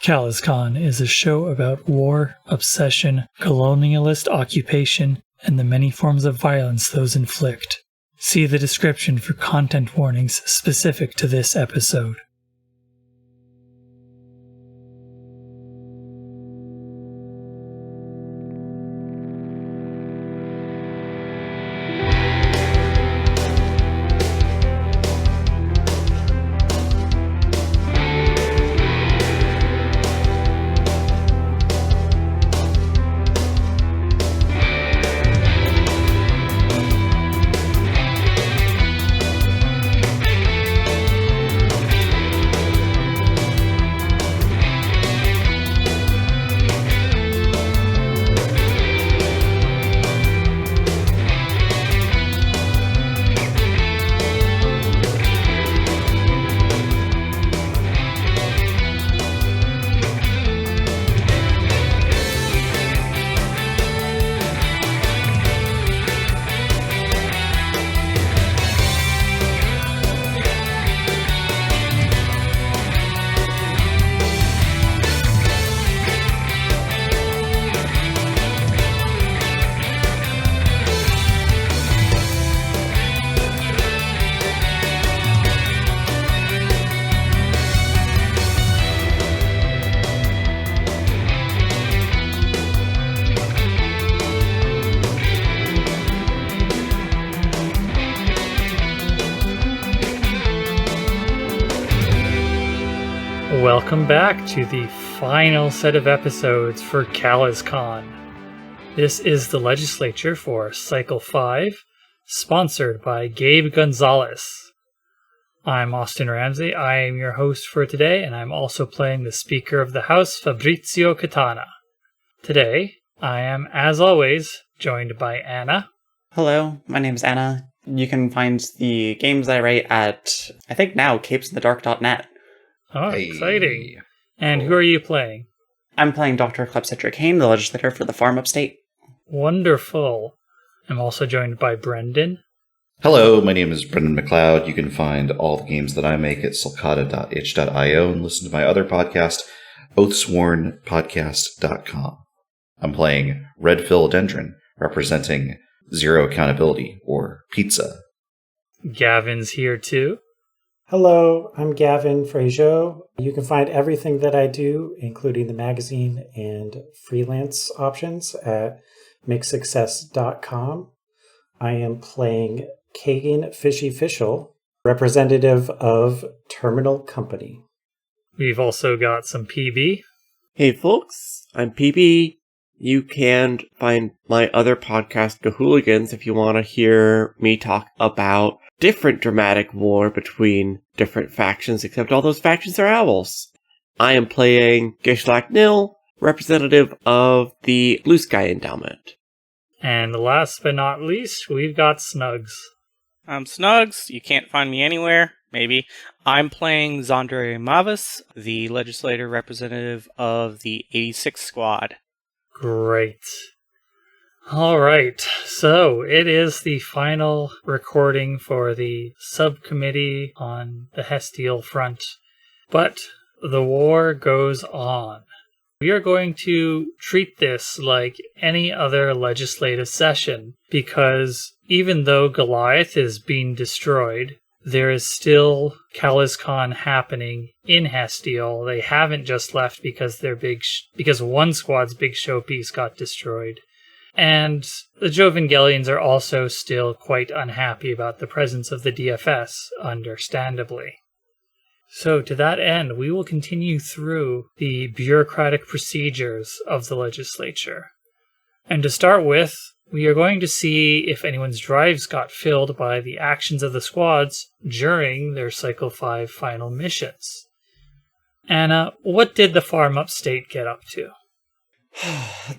CalazCon is a show about war, obsession, colonialist occupation, and the many forms of violence those inflict. See the description for content warnings specific to this episode. Welcome back to the final set of episodes for CalazCon. This is the Legislature for Cycle 5, sponsored by Gabe Gonzalez. I'm Austin Ramsey, I am your host for today, and I'm also playing the Speaker of the House, Fabrizio Catana. Today, I am, as always, joined by Anna. Hello, my name's Anna. You can find the games I write at, I think now, capesinthedark.net. Oh, hey. Exciting. And who are you playing? I'm playing Dr. Clepsidra Kane, the legislator for the farm upstate. Wonderful. I'm also joined by Brendan. Hello, my name is Brendan McLeod. You can find all the games that I make at sulcata.itch.io and listen to my other podcast, oathswornpodcast.com. I'm playing Red Philodendron, representing Zero Accountability, or Pizza. Gavin's here too. Hello, I'm Gavin Fraziot. You can find everything that I do, including the magazine and freelance options, at mixsuccess.com. I am playing Kagan Fishy Fishel, representative of Terminal Company. We've also got some PB. Hey folks, I'm PB. You can find my other podcast, The Hooligans, if you want to hear me talk about different dramatic war between different factions, except all those factions are owls. I am playing Gishlak Nil, representative of the Blue Sky Endowment. And last but not least, we've got Snuggs. I'm Snuggs. You can't find me anywhere. Maybe. I'm playing Zendre Mavis, the legislator representative of the 86 Squad. Great. All right, so it is the final recording for the subcommittee on the Hestial front, but the war goes on. We are going to treat this like any other legislative session, because even though Goliath is being destroyed, there is still CalazCon happening in Hestial. They haven't just left because because one squad's big showpiece got destroyed. And the Jovangelians are also still quite unhappy about the presence of the DFS, understandably. So to that end, we will continue through the bureaucratic procedures of the legislature. And to start with, we are going to see if anyone's drives got filled by the actions of the squads during their Cycle 5 final missions. Anna, what did the farm upstate get up to?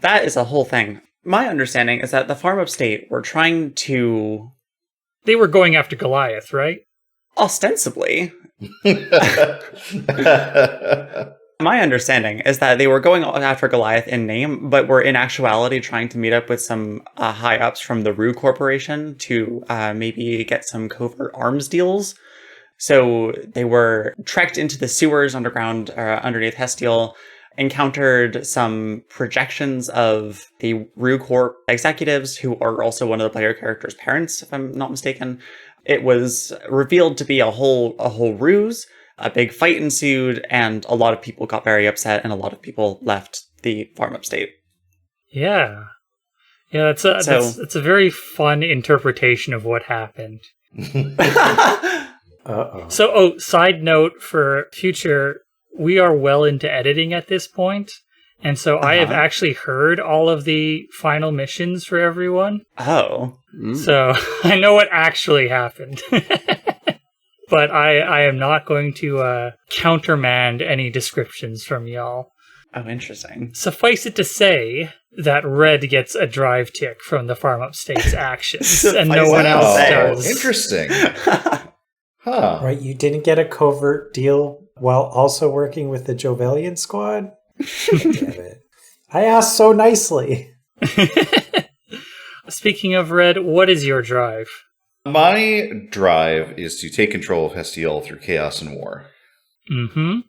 That is a whole thing. My understanding is that the farm upstate were trying to... They were going after Goliath, right? Ostensibly. My understanding is that they were going after Goliath in name, but were in actuality trying to meet up with some high-ups from the Rowe Corporation to maybe get some covert arms deals. So they were trekked into the sewers underground, underneath Hestiel, encountered some projections of the Rue Corp executives, who are also one of the player characters' parents, if I'm not mistaken. It was revealed to be a whole ruse. A big fight ensued, and a lot of people got very upset, and a lot of people left the farm upstate. Yeah. Yeah, it's a very fun interpretation of what happened. Uh-oh. So, side note for future, we are well into editing at this point, and so I have actually heard all of the final missions for everyone. Oh. So I know what actually happened. But I am not going to countermand any descriptions from y'all. Oh, interesting. Suffice it to say that Red gets a drive tick from the Farm Upstate's actions, and no one else does. Interesting. Huh. Right, you didn't get a covert deal while also working with the Jovelian squad? Damn it. I asked so nicely. Speaking of Red, what is your drive? My drive is to take control of Hestiel through chaos and war. Mm-hmm.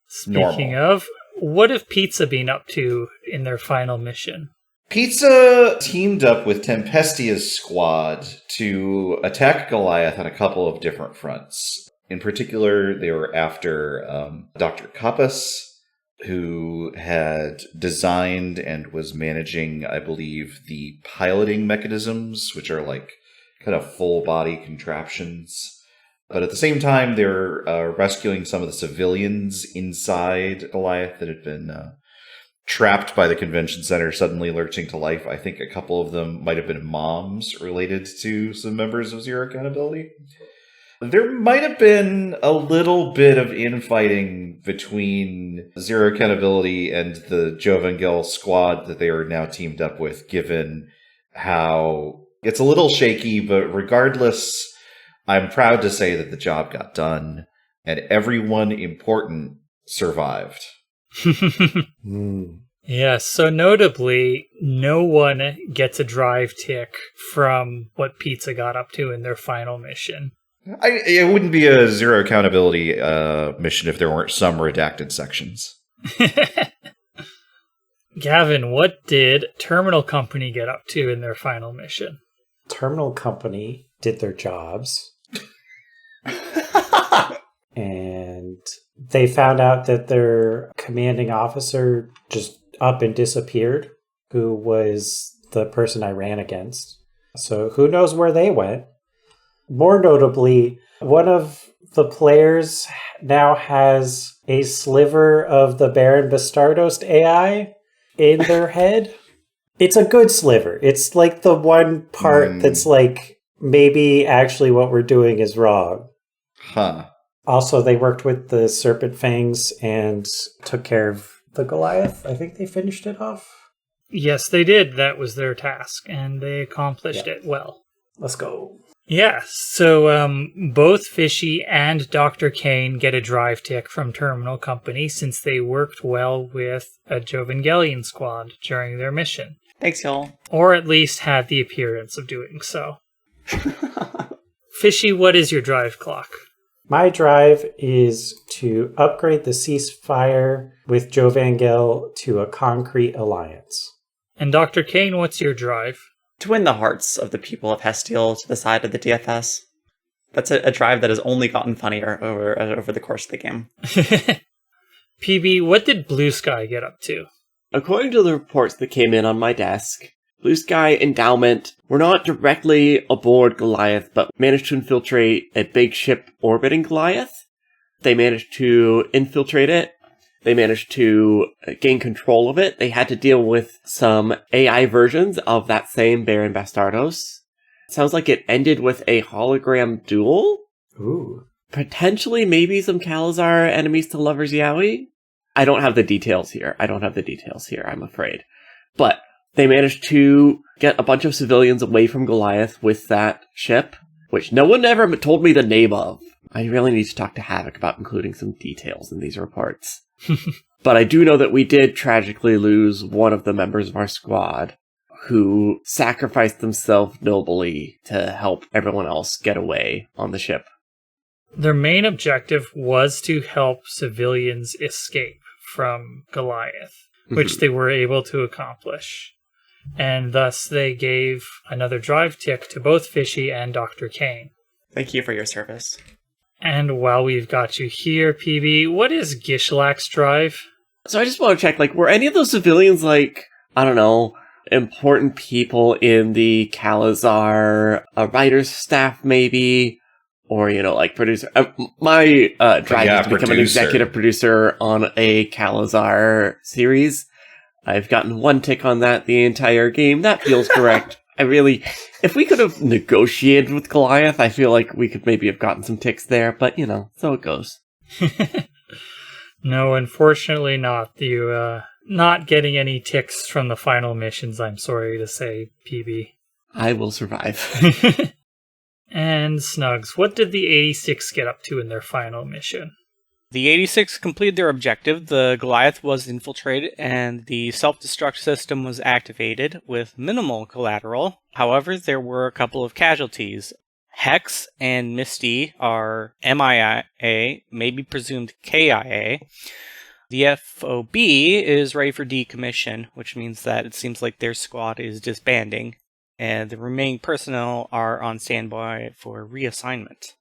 Speaking of, what have Pizza been up to in their final mission? Pizza teamed up with Tempestia's squad to attack Goliath on a couple of different fronts. In particular, they were after Dr. Kappas, who had designed and was managing, I believe, the piloting mechanisms, which are like kind of full-body contraptions. But at the same time, they were rescuing some of the civilians inside Goliath that had been trapped by the convention center, suddenly lurching to life. I think a couple of them might have been moms related to some members of Zero Accountability. There might have been a little bit of infighting between Zero Accountability and the Jovengel squad that they are now teamed up with, given how it's a little shaky, but regardless, I'm proud to say that the job got done and everyone important survived. Yes, so notably, no one gets a drive tick from what Pizza got up to in their final mission. It wouldn't be a Zero Accountability mission if there weren't some redacted sections. Gavin, what did Terminal Company get up to in their final mission? Terminal Company did their jobs. And they found out that their commanding officer just up and disappeared, who was the person I ran against. So who knows where they went? More notably, one of the players now has a sliver of the Baron Bastardos AI in their head. It's a good sliver. It's like the one part that's like, maybe actually what we're doing is wrong. Huh. Also, they worked with the Serpent Fangs and took care of the Goliath. I think they finished it off. Yes, they did. That was their task, and they accomplished it well. Let's go. Yeah, so both Fishy and Dr. Kane get a drive tick from Terminal Company since they worked well with a Jovengelian squad during their mission. Thanks, y'all. Or at least had the appearance of doing so. Fishy, what is your drive clock? My drive is to upgrade the ceasefire with Jovengel to a concrete alliance. And Dr. Kane, what's your drive? To win the hearts of the people of Hestiel to the side of the DFS. That's a drive that has only gotten funnier over the course of the game. PB, what did Blue Sky get up to? According to the reports that came in on my desk, Blue Sky Endowment were not directly aboard Goliath, but managed to infiltrate a big ship orbiting Goliath. They managed to infiltrate it. They managed to gain control of it. They had to deal with some AI versions of that same Baron Bastardos. Sounds like it ended with a hologram duel. Ooh. Potentially maybe some Calazar enemies to Lover's Yowie. I don't have the details here, I'm afraid. But they managed to get a bunch of civilians away from Goliath with that ship, which no one ever told me the name of. I really need to talk to Havoc about including some details in these reports. But I do know that we did tragically lose one of the members of our squad who sacrificed themselves nobly to help everyone else get away on the ship. Their main objective was to help civilians escape from Goliath, which they were able to accomplish. And thus they gave another drive tick to both Fishy and Dr. Kane. Thank you for your service. And while we've got you here, PB, what is Gishlak's drive? So I just want to check, like, were any of those civilians, like, I don't know, important people in the Calazar writer's staff, maybe? Or, you know, like, producer. My drive is to become an executive producer on a Calazar series. I've gotten 1 tick on that the entire game. That feels correct. If we could have negotiated with Goliath, I feel like we could maybe have gotten some ticks there, but, you know, so it goes. No, unfortunately not. You, not getting any ticks from the final missions, I'm sorry to say, PB. I will survive. And Snuggs, what did the 86 get up to in their final mission? The 86 completed their objective. The Goliath was infiltrated and the self-destruct system was activated with minimal collateral. However, there were a couple of casualties. Hex and Misty are MIA, maybe presumed KIA. The FOB is ready for decommission, which means that it seems like their squad is disbanding, and the remaining personnel are on standby for reassignment.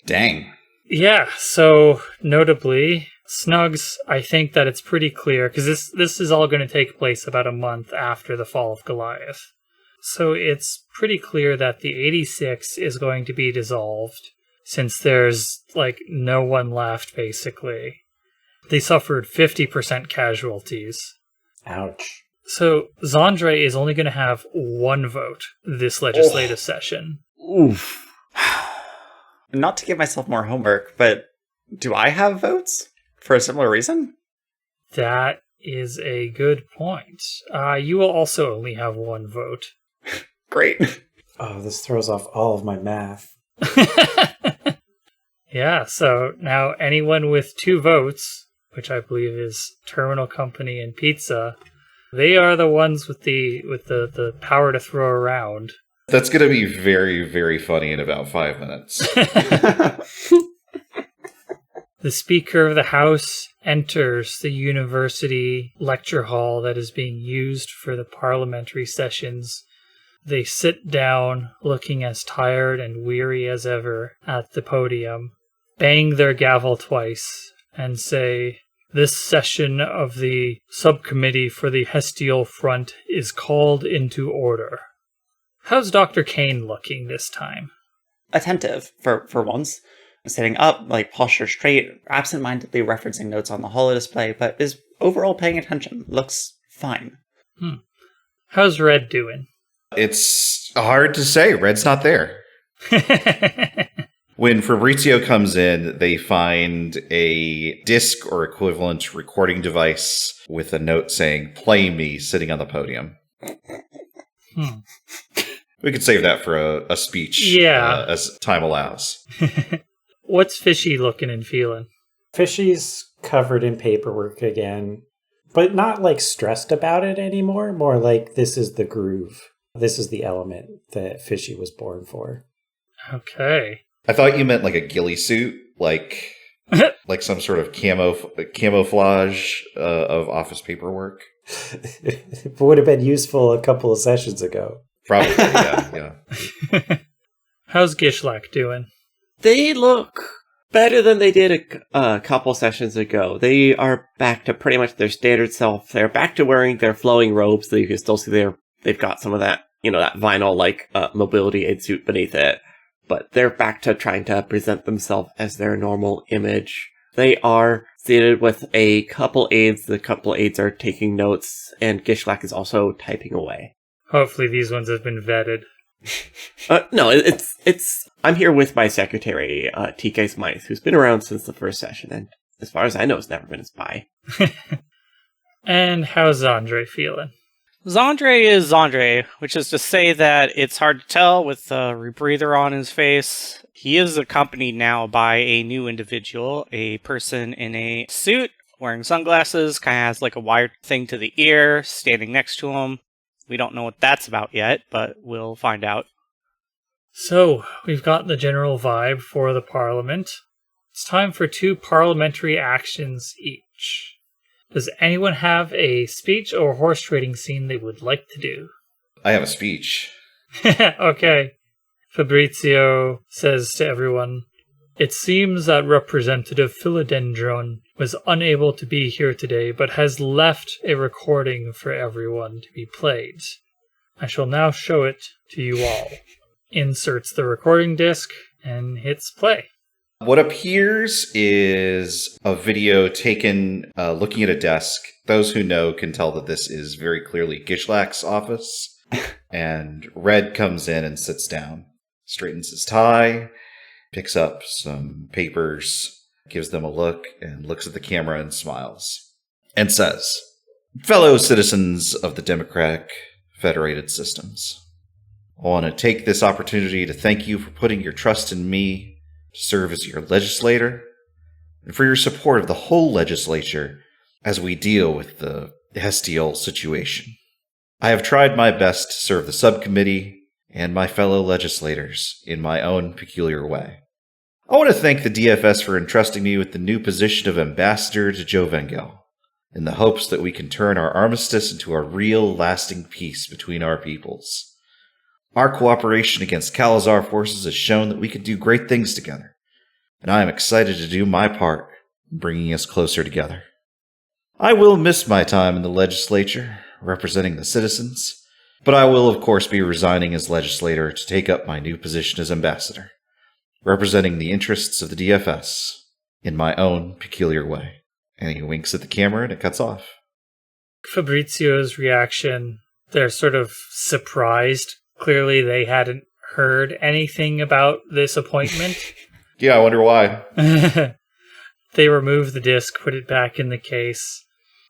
Dang. Yeah, so notably, Snuggs, I think that it's pretty clear, because this is all going to take place about a month after the fall of Goliath. So it's pretty clear that the 86 is going to be dissolved, since there's, like, no one left, basically. They suffered 50% casualties. Ouch. So Zendre is only going to have 1 vote this legislative session. Oof. Not to give myself more homework, but do I have votes for a similar reason? That is a good point. You will also only have 1 vote. Great. Oh, this throws off all of my math. Yeah, so now anyone with 2 votes, which I believe is Terminal Company and Pizza, they are the ones with the power to throw around. That's going to be very, very funny in about 5 minutes. The Speaker of the House enters the university lecture hall that is being used for the parliamentary sessions. They sit down, looking as tired and weary as ever at the podium, bang their gavel twice, and say, "This session of the subcommittee for the Hestial Front is called into order." How's Dr. Kane looking this time? Attentive, for once. Sitting up, like posture straight, absent-mindedly referencing notes on the holo display, but is overall paying attention. Looks fine. How's Red doing? It's hard to say. Red's not there. When Fabrizio comes in, they find a disc or equivalent recording device with a note saying, "Play me," sitting on the podium. We could save that for a speech as time allows. What's Fishy looking and feeling? Fishy's covered in paperwork again, but not like stressed about it anymore. More like this is the groove. This is the element that Fishy was born for. Okay. I thought you meant like a ghillie suit, like some sort of camouflage of office paperwork. It would have been useful a couple of sessions ago. Probably, yeah. How's Gishlak doing? They look better than they did a couple sessions ago. They are back to pretty much their standard self. They're back to wearing their flowing robes, so you can still see they've got some of that, that vinyl-like mobility aid suit beneath it. But they're back to trying to present themselves as their normal image. They are seated with a couple aides. The couple aides are taking notes, and Gishlak is also typing away. Hopefully these ones have been vetted. No, it's. I'm here with my secretary, TK Smythe, who's been around since the first session, and as far as I know, has never been a spy. And how's Zendre feeling? Zendre is Zendre, which is to say that it's hard to tell with a rebreather on his face. He is accompanied now by a new individual, a person in a suit, wearing sunglasses, kind of has like a wired thing to the ear, standing next to him. We don't know what that's about yet, but we'll find out. So, we've got the general vibe for the Parliament. It's time for 2 parliamentary actions each. Does anyone have a speech or horse trading scene they would like to do? I have a speech. Okay. Fabrizio says to everyone, "It seems that Representative Philodendron was unable to be here today, but has left a recording for everyone to be played. I shall now show it to you all." Inserts the recording disc and hits play. What appears is a video taken looking at a desk. Those who know can tell that this is very clearly Gishlak's office. And Red comes in and sits down, straightens his tie, picks up some papers, gives them a look, and looks at the camera and smiles. And says, "Fellow citizens of the Democratic Federated Systems, I want to take this opportunity to thank you for putting your trust in me to serve as your legislator, and for your support of the whole legislature as we deal with the Hestial situation. I have tried my best to serve the subcommittee and my fellow legislators in my own peculiar way. I want to thank the DFS for entrusting me with the new position of ambassador to Jovengel, in the hopes that we can turn our armistice into a real, lasting peace between our peoples. Our cooperation against Calazar forces has shown that we can do great things together, and I am excited to do my part in bringing us closer together. I will miss my time in the legislature, representing the citizens, but I will of course be resigning as legislator to take up my new position as ambassador, representing the interests of the DFS in my own peculiar way." And he winks at the camera and it cuts off. Fabrizio's reaction, they're sort of surprised. Clearly they hadn't heard anything about this appointment. Yeah, I wonder why. They remove the disc, put it back in the case,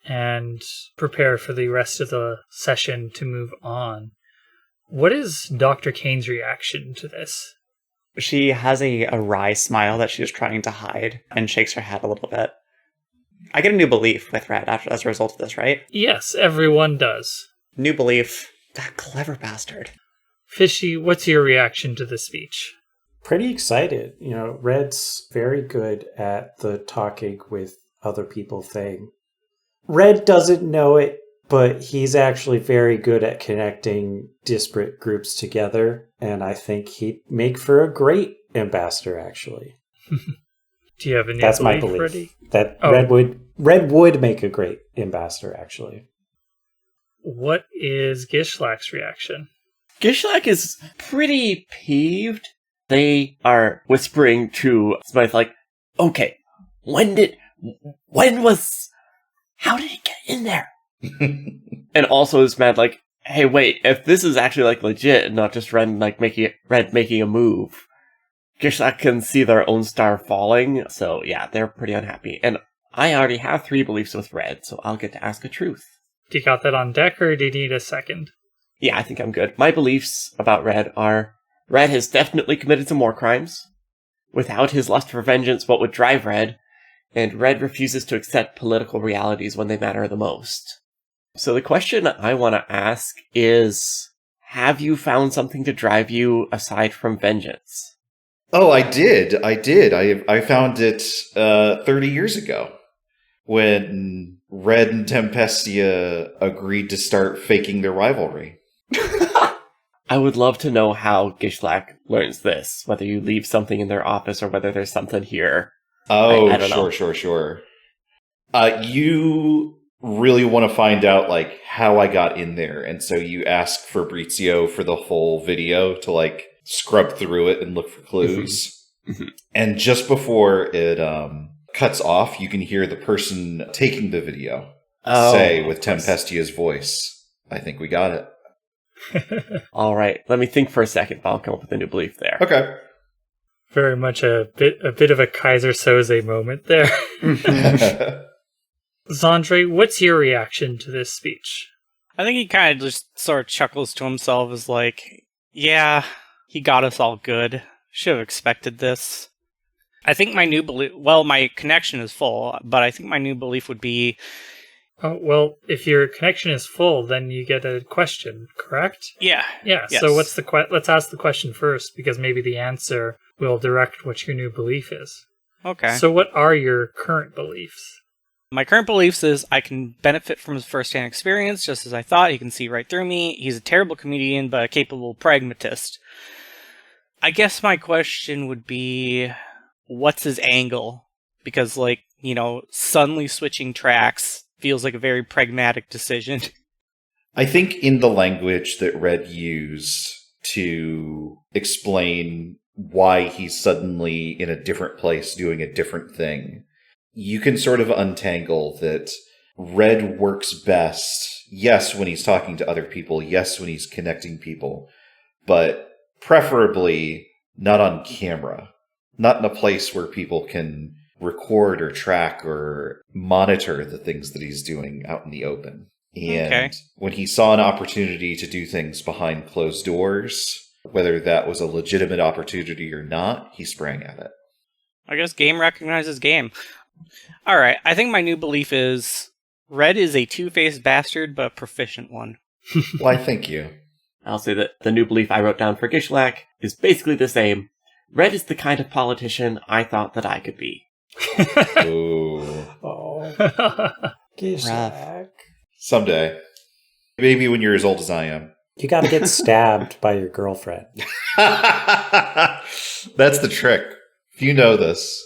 and prepare for the rest of the session to move on. What is Dr. Kane's reaction to this? She has a wry smile that she's trying to hide and shakes her head a little bit. I get a new belief with Red as a result of this, right? Yes, everyone does. New belief. That clever bastard. Fishy, what's your reaction to the speech? Pretty excited. Red's very good at the talking with other people thing. Red doesn't know it, but he's actually very good at connecting disparate groups together, and I think he'd make for a great ambassador, actually. Do you have any That's my belief. Ready? That Red would make a great ambassador, actually. What is Gishlak's reaction? Gishlak is pretty peeved. They are whispering to Smythe like, "Okay, how did he get in there?" And also is mad like, "Hey, wait, if this is actually like legit and not just Red making a move, Gishlak can see their own star falling." So yeah, they're pretty unhappy. And I already have 3 beliefs with Red, so I'll get to ask a truth. Do you got that on deck, or do you need a second? Yeah, I think I'm good. My beliefs about Red are: Red has definitely committed some war crimes. Without his lust for vengeance, what would drive Red? And Red refuses to accept political realities when they matter the most. So the question I want to ask is, have you found something to drive you aside from vengeance? Oh, I did. I found it 30 years ago when Red and Tempestia agreed to start faking their rivalry. I would love to know how Gishlak learns this, whether you leave something in their office or whether there's something here. Oh, I don't know. Sure. You really want to find out, like, how I got in there, and so you ask Fabrizio for the whole video to, like, scrub through it and look for clues. Mm-hmm. And just before it cuts off, you can hear the person taking the video say with Tempestia's voice, "I think we got it." All right, let me think for a second. I'll come up with a new belief there. Okay. Very much a bit of a Kaiser Soze moment there. Zendre, what's your reaction to this speech? I think he kind of just sort of chuckles to himself as like, yeah, he got us all good. Should have expected this. I think my new belief, well, my connection is full, but I think my new belief would be... Oh, well, if your connection is full, then you get a question, correct? Yeah. Yeah, Yes. So let's ask the question first, because maybe the answer will direct what your new belief is. Okay. So what are your current beliefs? My current beliefs is I can benefit from his first-hand experience, just as I thought. He can see right through me. He's a terrible comedian, but a capable pragmatist. I guess my question would be, what's his angle? Because, like, you know, suddenly switching tracks feels like a very pragmatic decision. I think in the language that Red used to explain why he's suddenly in a different place doing a different thing, you can sort of untangle that Red works best, yes, when he's talking to other people, yes, when he's connecting people, but preferably not on camera, not in a place where people can record or track or monitor the things that he's doing out in the open. And when he saw an opportunity to do things behind closed doors, whether that was a legitimate opportunity or not, he sprang at it. I guess game recognizes game. All right, I think my new belief is Red is a two-faced bastard, but proficient one. Why, thank you. I'll say that the new belief I wrote down for Gishlak is basically the same. Red is the kind of politician I thought that I could be. Ooh. Oh, Gishlak. Someday. Maybe when you're as old as I am. You gotta get stabbed by your girlfriend. That's the trick. If you know this.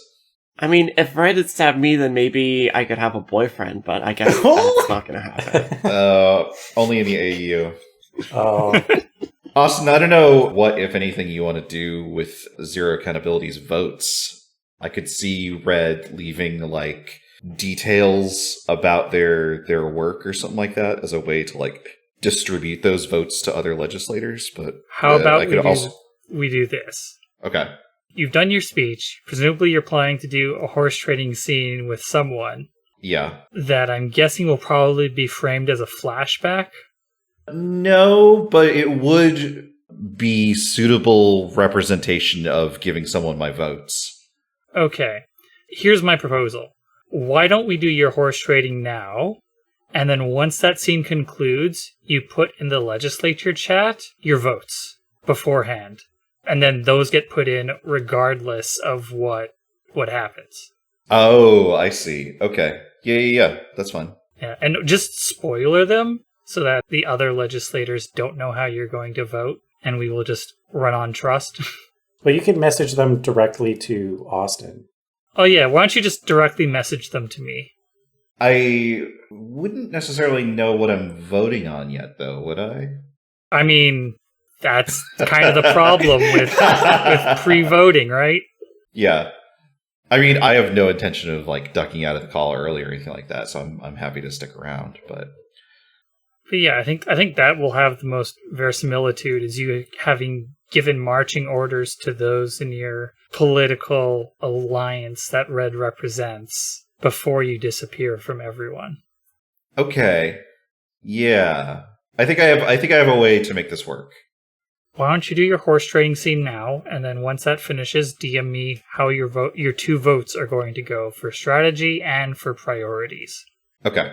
I mean, if Red had stabbed me, then maybe I could have a boyfriend, but I guess that's not going to happen. Only in the AU. Oh. Austin, I don't know what, if anything, you want to do with Zero Accountability's votes. I could see Red leaving, like, details about their work or something like that as a way to, like, distribute those votes to other legislators, but how about we do this? Okay. You've done your speech. Presumably you're planning to do a horse trading scene with someone. Yeah. That I'm guessing will probably be framed as a flashback. No, but it would be suitable representation of giving someone my votes. Okay. Here's my proposal. Why don't we do your horse trading now? And then once that scene concludes, you put in the legislature chat your votes beforehand. And then those get put in regardless of what happens. Oh, I see. Okay. Yeah. That's fine. Yeah, and just spoiler them so that the other legislators don't know how you're going to vote, and we will just run on trust. Well, you can message them directly to Austin. Oh yeah, why don't you just directly message them to me? I wouldn't necessarily know what I'm voting on yet, though, would I? I mean, that's kind of the problem with pre-voting, right? Yeah. I mean, I have no intention of, like, ducking out of the call early or anything like that, so I'm happy to stick around, but yeah, I think that will have the most verisimilitude, is you having given marching orders to those in your political alliance that Red represents before you disappear from everyone. Okay. Yeah. I think I have a way to make this work. Why don't you do your horse trading scene now, and then once that finishes, DM me how your two votes are going to go for strategy and for priorities. Okay.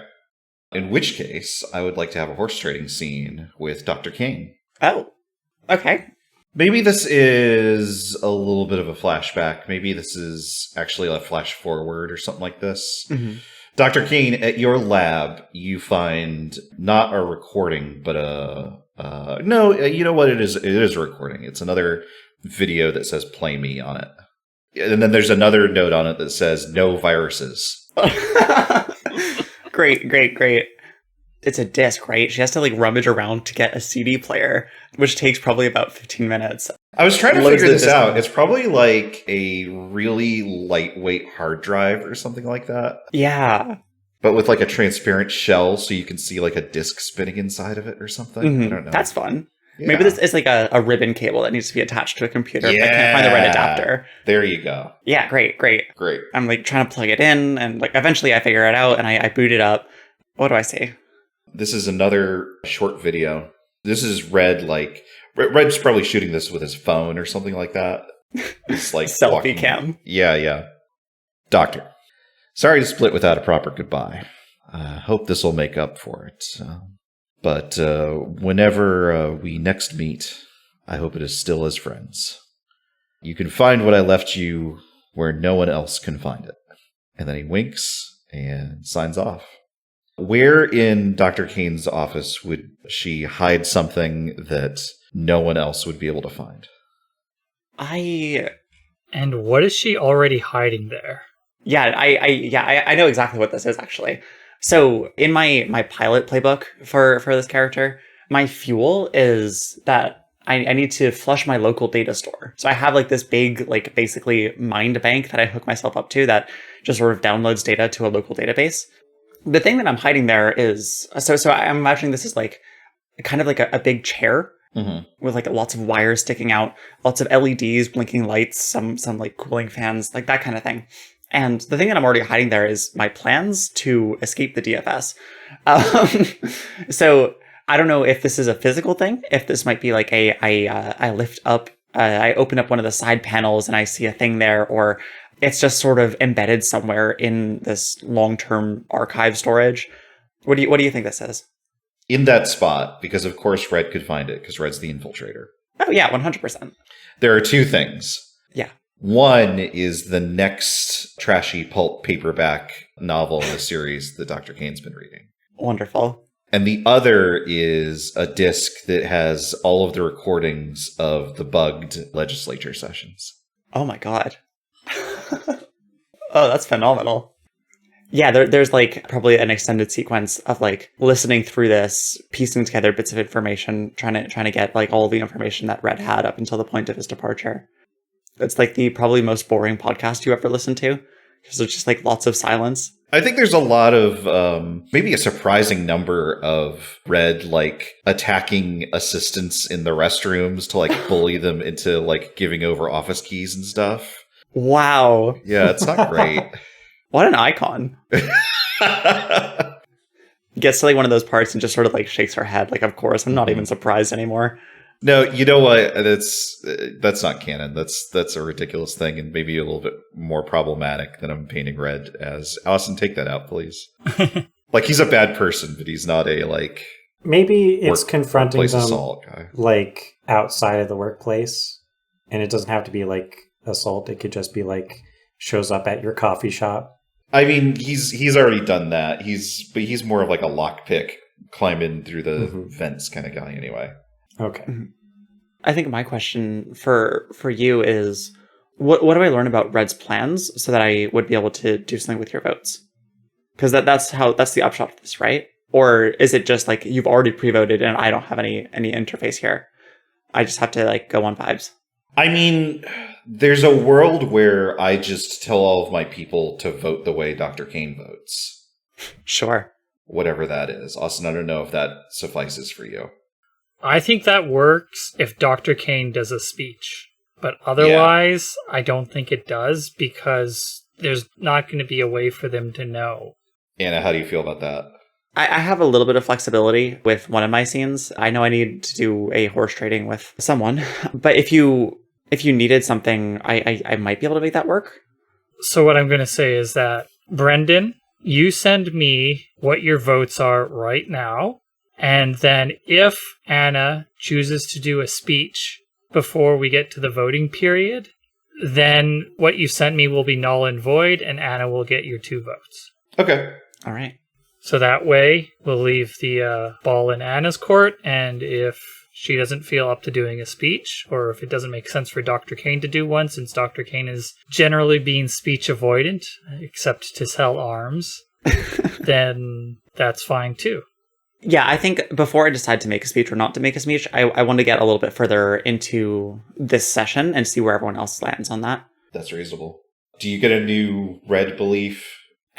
In which case, I would like to have a horse trading scene with Dr. King. Oh, okay. Maybe this is a little bit of a flashback. Maybe this is actually a flash forward or something like this. Mm-hmm. Dr. King, at your lab, you find not a recording, but no, you know what it is? It is a recording. It's another video that says "Play Me" on it. And then there's another note on it that says "No viruses." Great. It's a disc, right? She has to, like, rummage around to get a CD player, which takes probably about 15 minutes. I was trying to figure this out. It's probably like a really lightweight hard drive or something like that. Yeah. But with, like, a transparent shell so you can see, like, a disc spinning inside of it or something. Mm-hmm. I don't know. That's fun. Yeah. Maybe this is like a ribbon cable that needs to be attached to a computer. Yeah. I can't find the right adapter. There you go. Yeah, great. I'm, like, trying to plug it in, and, like, eventually I figure it out, and I boot it up. What do I say? This is another short video. This is Red, like... Red's probably shooting this with his phone or something like that. It's like selfie cam. Yeah. Doctor, sorry to split without a proper goodbye. Hope this will make up for it. But whenever we next meet, I hope it is still as friends. You can find what I left you where no one else can find it. And then he winks and signs off. Where in Dr. Kane's office would she hide something that no one else would be able to find? And what is she already hiding there? Yeah, I know exactly what this is, actually. So in my pilot playbook for this character, my fuel is that I need to flush my local data store. So I have like this big, like basically mind bank that I hook myself up to that just sort of downloads data to a local database. The thing that I'm hiding there is, so I'm imagining this is like kind of like a big chair with like lots of wires sticking out, lots of LEDs, blinking lights, some like cooling fans, like that kind of thing. And the thing that I'm already hiding there is my plans to escape the DFS. So I don't know if this is a physical thing, if this might be like I lift up, I open up one of the side panels and I see a thing there, or it's just sort of embedded somewhere in this long-term archive storage. What do you think this is? In that spot, because of course Red could find it, because Red's the infiltrator. Oh yeah, 100%. There are two things. Yeah. One is the next trashy pulp paperback novel in the series that Dr. Kane's been reading. Wonderful. And the other is a disc that has all of the recordings of the bugged legislature sessions. Oh my god. Oh, that's phenomenal. Yeah, there's like probably an extended sequence of like listening through this, piecing together bits of information, trying to get like all the information that Red had up until the point of his departure. It's like the probably most boring podcast you ever listened to, because there's just like lots of silence. I think there's a lot of, maybe a surprising number of Red, like, attacking assistants in the restrooms to, like, bully them into, like, giving over office keys and stuff. Wow. Yeah, it's not great. What an icon. Gets to, like, one of those parts and just sort of, like, shakes her head. Like, of course, I'm not even surprised anymore. No, you know what? That's not canon. That's a ridiculous thing, and maybe a little bit more problematic than I'm painting Red as. Allison, take that out, please. Like, he's a bad person, but he's not a, like... Maybe it's confronting them, assault guy. Like, outside of the workplace, and it doesn't have to be, like, assault. It could just be, like, shows up at your coffee shop. I mean, he's already done that. But he's more of, like, a lockpick, climb in through the vents kind of guy anyway. Okay. I think my question for you is, what do I learn about Red's plans so that I would be able to do something with your votes? Because that's the upshot of this, right? Or is it just like you've already pre-voted and I don't have any interface here? I just have to like go on vibes. I mean, there's a world where I just tell all of my people to vote the way Dr. Kane votes. Sure. Whatever that is. Austin, I don't know if that suffices for you. I think that works if Dr. Kane does a speech. But otherwise, I don't think it does, because there's not going to be a way for them to know. Anna, how do you feel about that? I have a little bit of flexibility with one of my scenes. I know I need to do a horse trading with someone, but if you needed something, I might be able to make that work. So what I'm going to say is that, Brendan, you send me what your votes are right now. And then if Anna chooses to do a speech before we get to the voting period, then what you sent me will be null and void, and Anna will get your 2 votes. Okay. All right. So that way, we'll leave the ball in Anna's court, and if she doesn't feel up to doing a speech, or if it doesn't make sense for Dr. Kane to do one, since Dr. Kane is generally being speech avoidant, except to sell arms, then that's fine too. Yeah, I think before I decide to make a speech or not to make a speech, I want to get a little bit further into this session and see where everyone else lands on that. That's reasonable. Do you get a new Red belief?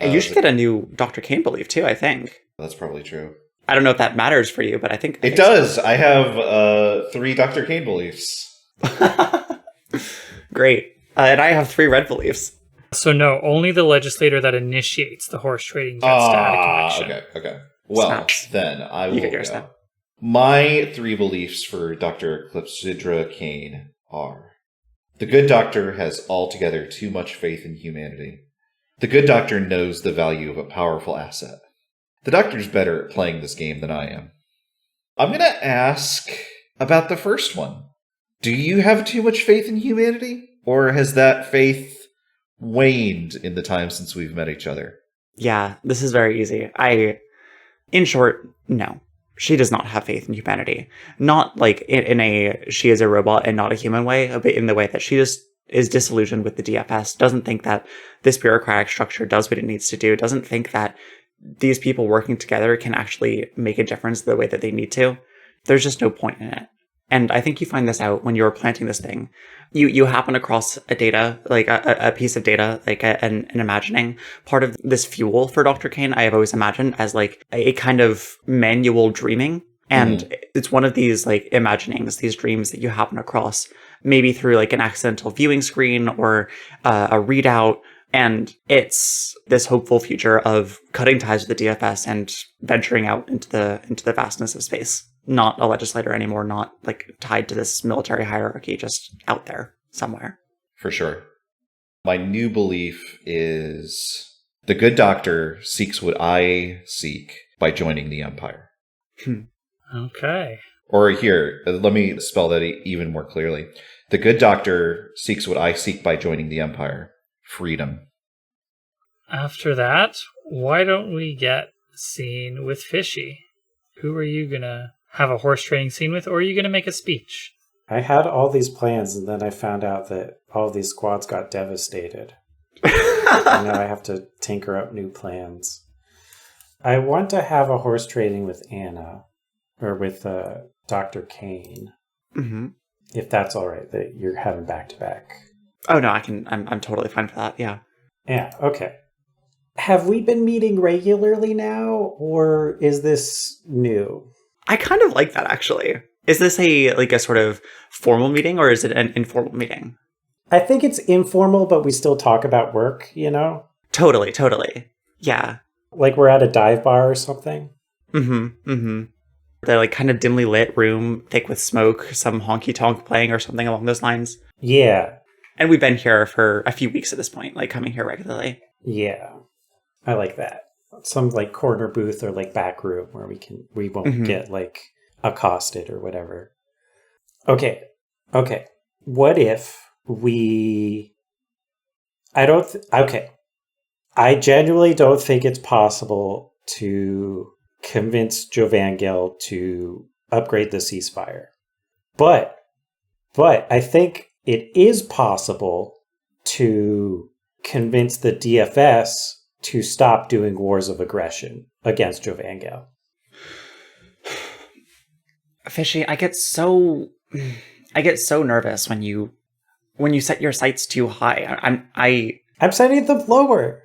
You should get a new Dr. Kane belief too, I think. That's probably true. I don't know if that matters for you, but I think... It does. So. I have 3 Dr. Kane beliefs. Great. And I have 3 Red beliefs. So no, only the legislator that initiates the horse trading gets to add a connection. Okay. Well, Snaps. Then I will get yours go. now. My 3 beliefs for Dr. Clepsydra Kane are: the good doctor has altogether too much faith in humanity. The good doctor knows the value of a powerful asset. The doctor's better at playing this game than I am. I'm going to ask about the first one. Do you have too much faith in humanity? Or has that faith waned in the time since we've met each other. Yeah, this is very easy. In short, no. She does not have faith in humanity. Not like in a she is a robot and not a human way, but in the way that she just is disillusioned with the DFS, doesn't think that this bureaucratic structure does what it needs to do, doesn't think that these people working together can actually make a difference the way that they need to. There's just no point in it. And I think you find this out when you're planting this thing. You happen across a data, like a piece of data, like an imagining. Part of this fuel for Dr. Kane, I have always imagined as like a kind of manual dreaming. And it's one of these like imaginings, these dreams that you happen across, maybe through like an accidental viewing screen or a readout. And it's this hopeful future of cutting ties with the DFS and venturing out into the vastness of space. Not a legislator anymore, not like tied to this military hierarchy, just out there somewhere. For sure. My new belief is the good doctor seeks what I seek by joining the Empire. Okay. Or here, let me spell that even more clearly. The good doctor seeks what I seek by joining the Empire. Freedom. After that, why don't we get a scene with Fishy? Who are you going to have a horse trading scene with, or are you going to make a speech? I had all these plans, and then I found out that all these squads got devastated. And now I have to tinker up new plans. I want to have a horse trading with Anna, or with Dr. Kane. Mm-hmm. If that's all right, that you're having back-to-back. Oh, no, I'm totally fine for that, yeah. Yeah, okay. Have we been meeting regularly now, or is this new? I kind of like that, actually. Is this a sort of formal meeting, or is it an informal meeting? I think it's informal, but we still talk about work, you know? Totally. Yeah. Like we're at a dive bar or something? Mm-hmm. The like kind of dimly lit room, thick with smoke, some honky-tonk playing or something along those lines. Yeah. And we've been here for a few weeks at this point, like coming here regularly. Yeah. I like that. Some like corner booth or like back room where we won't get like accosted or whatever. Okay. What if we... I genuinely don't think it's possible to convince Jovangel to upgrade the ceasefire. But I think it is possible to convince the DFS to stop doing wars of aggression against Jovangel. Fishy, I get so nervous when you set your sights too high. I'm setting them lower.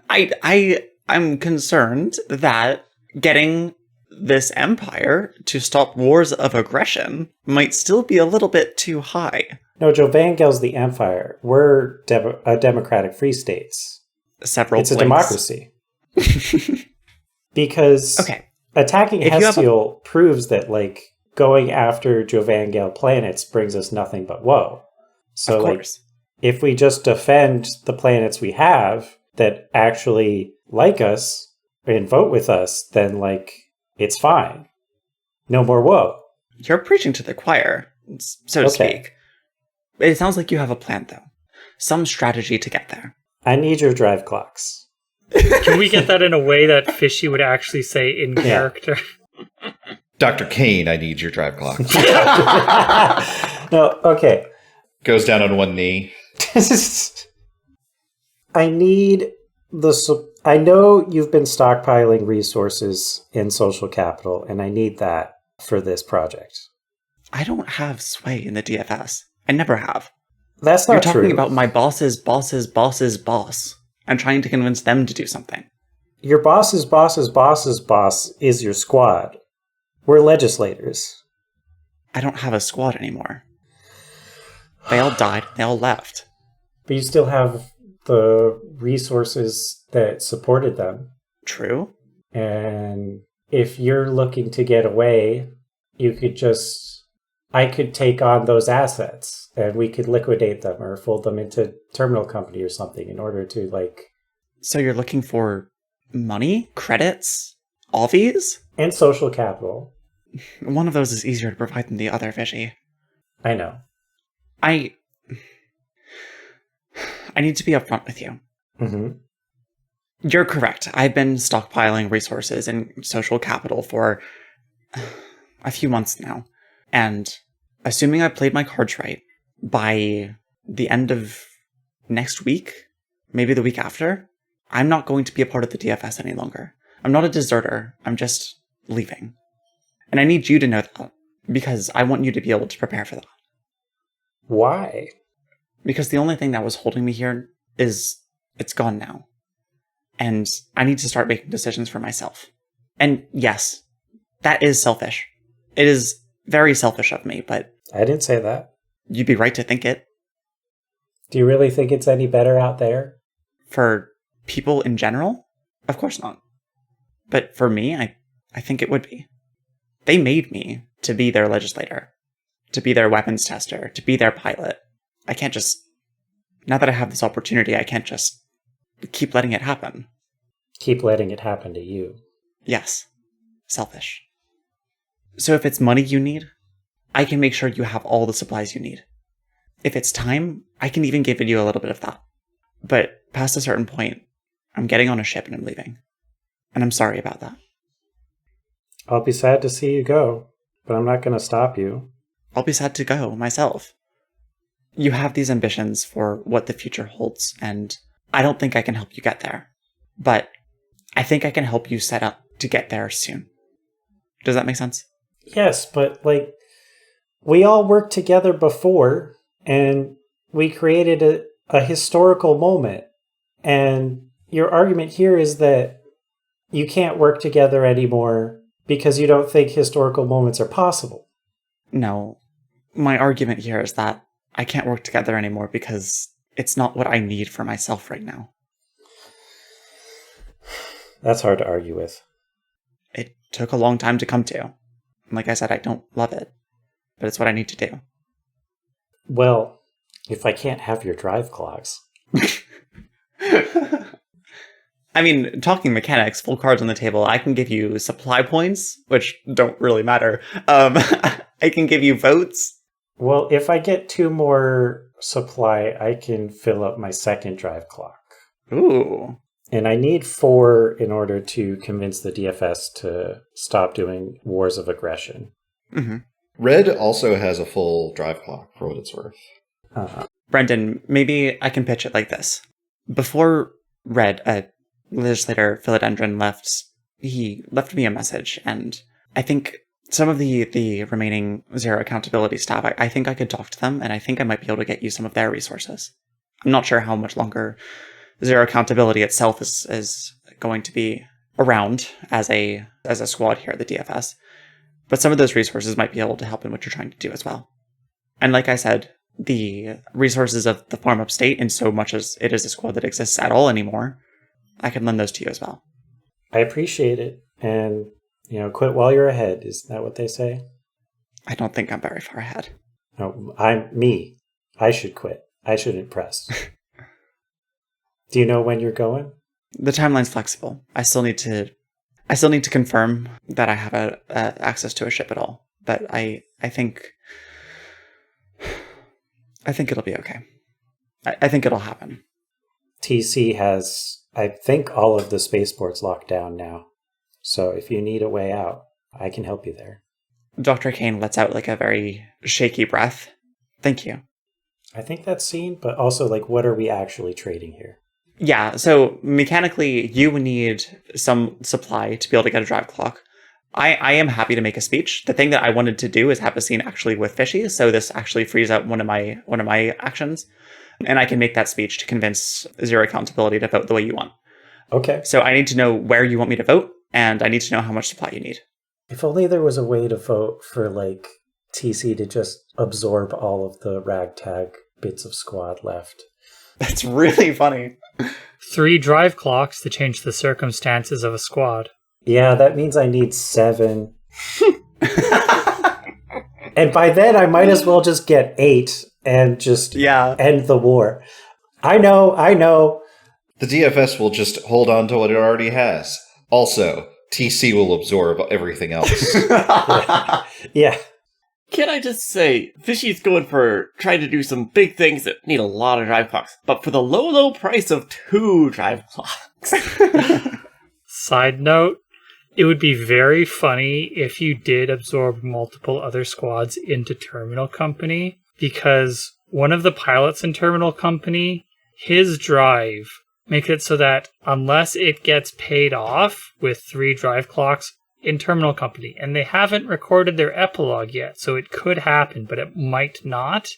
I'm concerned that getting this empire to stop wars of aggression might still be a little bit too high. No, Jovangel's the empire. We're a democratic free states. It's a democracy. Because attacking Hestial proves that like going after Jovangel planets brings us nothing but woe. So like if we just defend the planets we have that actually like us and vote with us, then like it's fine. No more woe. You're preaching to the choir, so to speak. It sounds like you have a plan though. Some strategy to get there. I need your drive clocks. Can we get that in a way that Fishy would actually say in character? Dr. Kane, I need your drive clock. No, okay. Goes down on one knee. I need I know you've been stockpiling resources in social capital, and I need that for this project. I don't have sway in the DFS. I never have. That's not true. You're talking about my boss's boss's boss's boss and trying to convince them to do something. Your boss's boss's boss's boss is your squad. We're legislators. I don't have a squad anymore. They all died. They all left. But you still have the resources that supported them. True. And if you're looking to get away, I could take on those assets and we could liquidate them or fold them into terminal company or something in order to like... So you're looking for money, credits, obvies? And social capital. One of those is easier to provide than the other, Fishy. I know. I need to be upfront with you. Mm-hmm. You're correct. I've been stockpiling resources and social capital for a few months now. And assuming I played my cards right, by the end of next week, maybe the week after, I'm not going to be a part of the DFS any longer. I'm not a deserter. I'm just leaving. And I need you to know that, because I want you to be able to prepare for that. Why? Because the only thing that was holding me here is it's gone now. And I need to start making decisions for myself. And yes, that is selfish. It is very selfish of me, but I didn't say that. you'd be right to think it. Do you really think it's any better out there? For people in general? Of course not. But for me, I think it would be. They made me to be their legislator, to be their weapons tester, to be their pilot. I can't just... Now that I have this opportunity, I can't just keep letting it happen. Keep letting it happen to you. Yes. Selfish. So if it's money you need, I can make sure you have all the supplies you need. If it's time, I can even give you a little bit of that. But past a certain point, I'm getting on a ship and I'm leaving. And I'm sorry about that. I'll be sad to see you go, but I'm not going to stop you. I'll be sad to go myself. You have these ambitions for what the future holds, and I don't think I can help you get there. But I think I can help you set up to get there soon. Does that make sense? Yes, but we all worked together before, and we created a historical moment. And your argument here is that you can't work together anymore because you don't think historical moments are possible. No. My argument here is that I can't work together anymore because it's not what I need for myself right now. That's hard to argue with. It took a long time to come to. Like I said, I don't love it, but it's what I need to do. Well, if I can't have your drive clocks. I mean, talking mechanics, full cards on the table, I can give you supply points, which don't really matter. I can give you votes. Well, if I get 2 more supply, I can fill up my second drive clock. Ooh. And I need 4 in order to convince the DFS to stop doing wars of aggression. Mm-hmm. Red also has a full drive clock, for what it's worth. Brendan, maybe I can pitch it like this. Before Red, legislator Philodendron left, he left me a message, and I think some of the remaining Zero accountability staff, I think I could talk to them, and I think I might be able to get you some of their resources. I'm not sure how much longer Zero accountability itself is going to be around as a squad here at the DFS, but some of those resources might be able to help in what you're trying to do as well. And like I said, the resources of the farm upstate, in so much as it is a squad that exists at all anymore, I can lend those to you as well. I appreciate it. And, quit while you're ahead. Isn't that what they say? I don't think I'm very far ahead. No, I should quit. I shouldn't press. Do you know when you're going? The timeline's flexible. I still need to confirm that I have access to a ship at all. But I think it'll be okay. I think it'll happen. TC has, I think, all of the spaceports locked down now. So if you need a way out, I can help you there. Dr. Kane lets out a very shaky breath. Thank you. I think that's seen, but also what are we actually trading here? Yeah, so mechanically, you need some supply to be able to get a drive clock. I am happy to make a speech. The thing that I wanted to do is have a scene actually with Fishy, so this actually frees up one of my actions, and I can make that speech to convince Zero Accountability to vote the way you want. Okay. So I need to know where you want me to vote, and I need to know how much supply you need. If only there was a way to vote for TC to just absorb all of the ragtag bits of squad left. That's really funny. 3 drive clocks to change the circumstances of a squad. Yeah, that means I need 7. And by then, I might as well just get 8 and just end the war. I know. The DFS will just hold on to what it already has. Also, TC will absorb everything else. Yeah. Can I just say, Fishy's going for trying to do some big things that need a lot of drive clocks, but for the low, low price of 2 drive clocks. Side note, it would be very funny if you did absorb multiple other squads into Terminal Company, because one of the pilots in Terminal Company, his drive makes it so that unless it gets paid off with 3 drive clocks in Terminal Company, and they haven't recorded their epilogue yet, so it could happen, but it might not,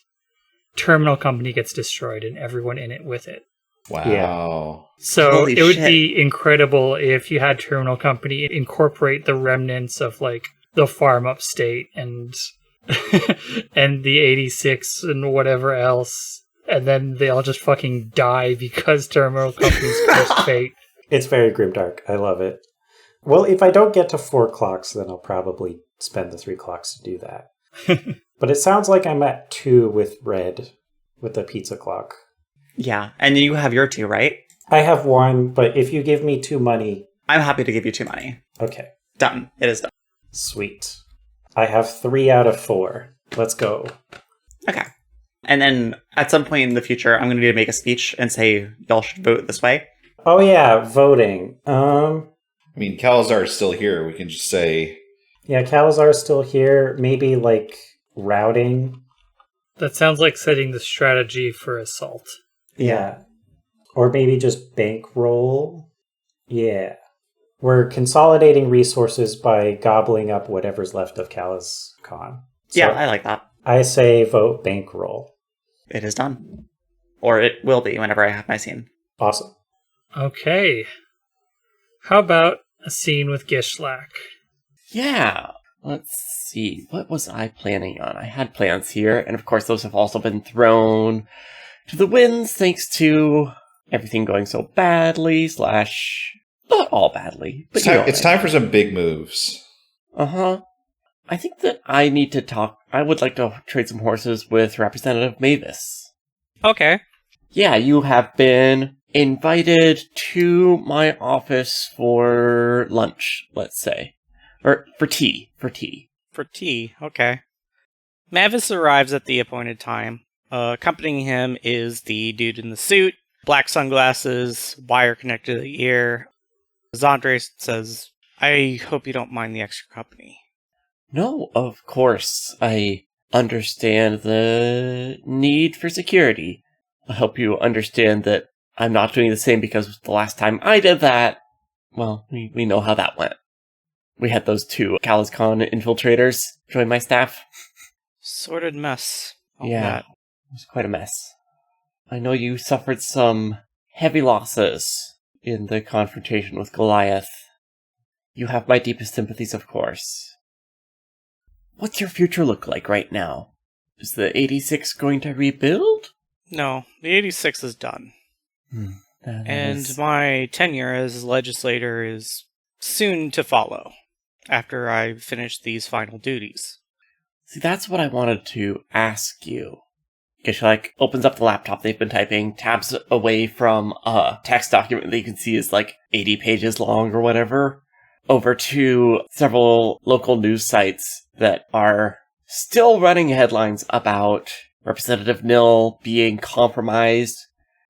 Terminal Company gets destroyed and everyone in it with it. Wow. Yeah. So Holy it would shit. be incredible if you had Terminal Company incorporate the remnants of like the farm upstate and and the 86 and whatever else, and then they all just fucking die because Terminal Company's cursed fate. It's very grimdark. I love it. Well, if I don't get to 4 clocks, then I'll probably spend the 3 clocks to do that. But it sounds like I'm at 2 with red, with the pizza clock. Yeah, and you have your 2, right? I have 1, but if you give me 2 money... I'm happy to give you 2 money. Okay, Done. It is done. sweet. I have 3 out of 4. Let's go. Okay. And then at some point in the future, I'm going to need to make a speech and say, y'all should vote this way. Oh yeah, voting. I mean, Calazar is still here. We can just say, Yeah, CalazCon's still here. Maybe, like, routing. That sounds like setting the strategy for assault. Yeah. Or maybe just bankroll. Yeah. We're consolidating resources by gobbling up whatever's left of CalazCon. So Yeah, I like that. I say vote bankroll. It is done. Or it will be whenever I have my scene. Awesome. Okay. How about a scene with Gishlak? Yeah. Let's see. What was I planning on? I had plans here, and of course those have also been thrown to the winds thanks to everything going so badly, / not all badly. But it's time for some big moves. Uh-huh. I think that I need to talk. I would like to trade some horses with Representative Mavis. Okay. Yeah, you have been invited to my office for lunch, let's say. Or for tea. For tea, okay. Mavis arrives at the appointed time. Accompanying him is the dude in the suit, black sunglasses, wire connected to the ear. Zendre says, I hope you don't mind the extra company. No, of course. I understand the need for security. I hope you understand that I'm not doing the same because the last time I did that, well, we know how that went. We had those 2 CalazCon infiltrators join my staff. Sordid mess. All Yeah, that. it was quite a mess. I know you suffered some heavy losses in the confrontation with Goliath. You have my deepest sympathies, of course. What's your future look like right now? Is the 86 going to rebuild? No, the 86 is done. That And is- my tenure as legislator is soon to follow, after I finish these final duties. See, that's what I wanted to ask you. Gishlak opens up the laptop they've been typing, tabs away from a text document that you can see is like 80 pages long or whatever, over to several local news sites that are still running headlines about Representative Nill being compromised,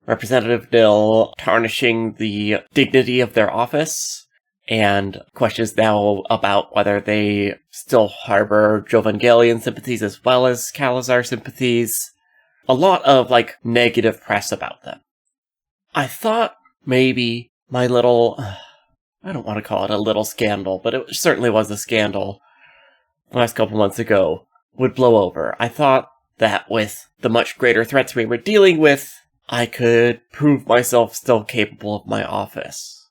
Representative Nill tarnishing the dignity of their office, and questions now about whether they still harbor Jovangelian sympathies as well as Calazar sympathies. A lot of, like, negative press about them. I thought maybe my little... I don't want to call it a little scandal, but it certainly was a scandal last couple months ago would blow over. I thought that with the much greater threats we were dealing with, I could prove myself still capable of my office.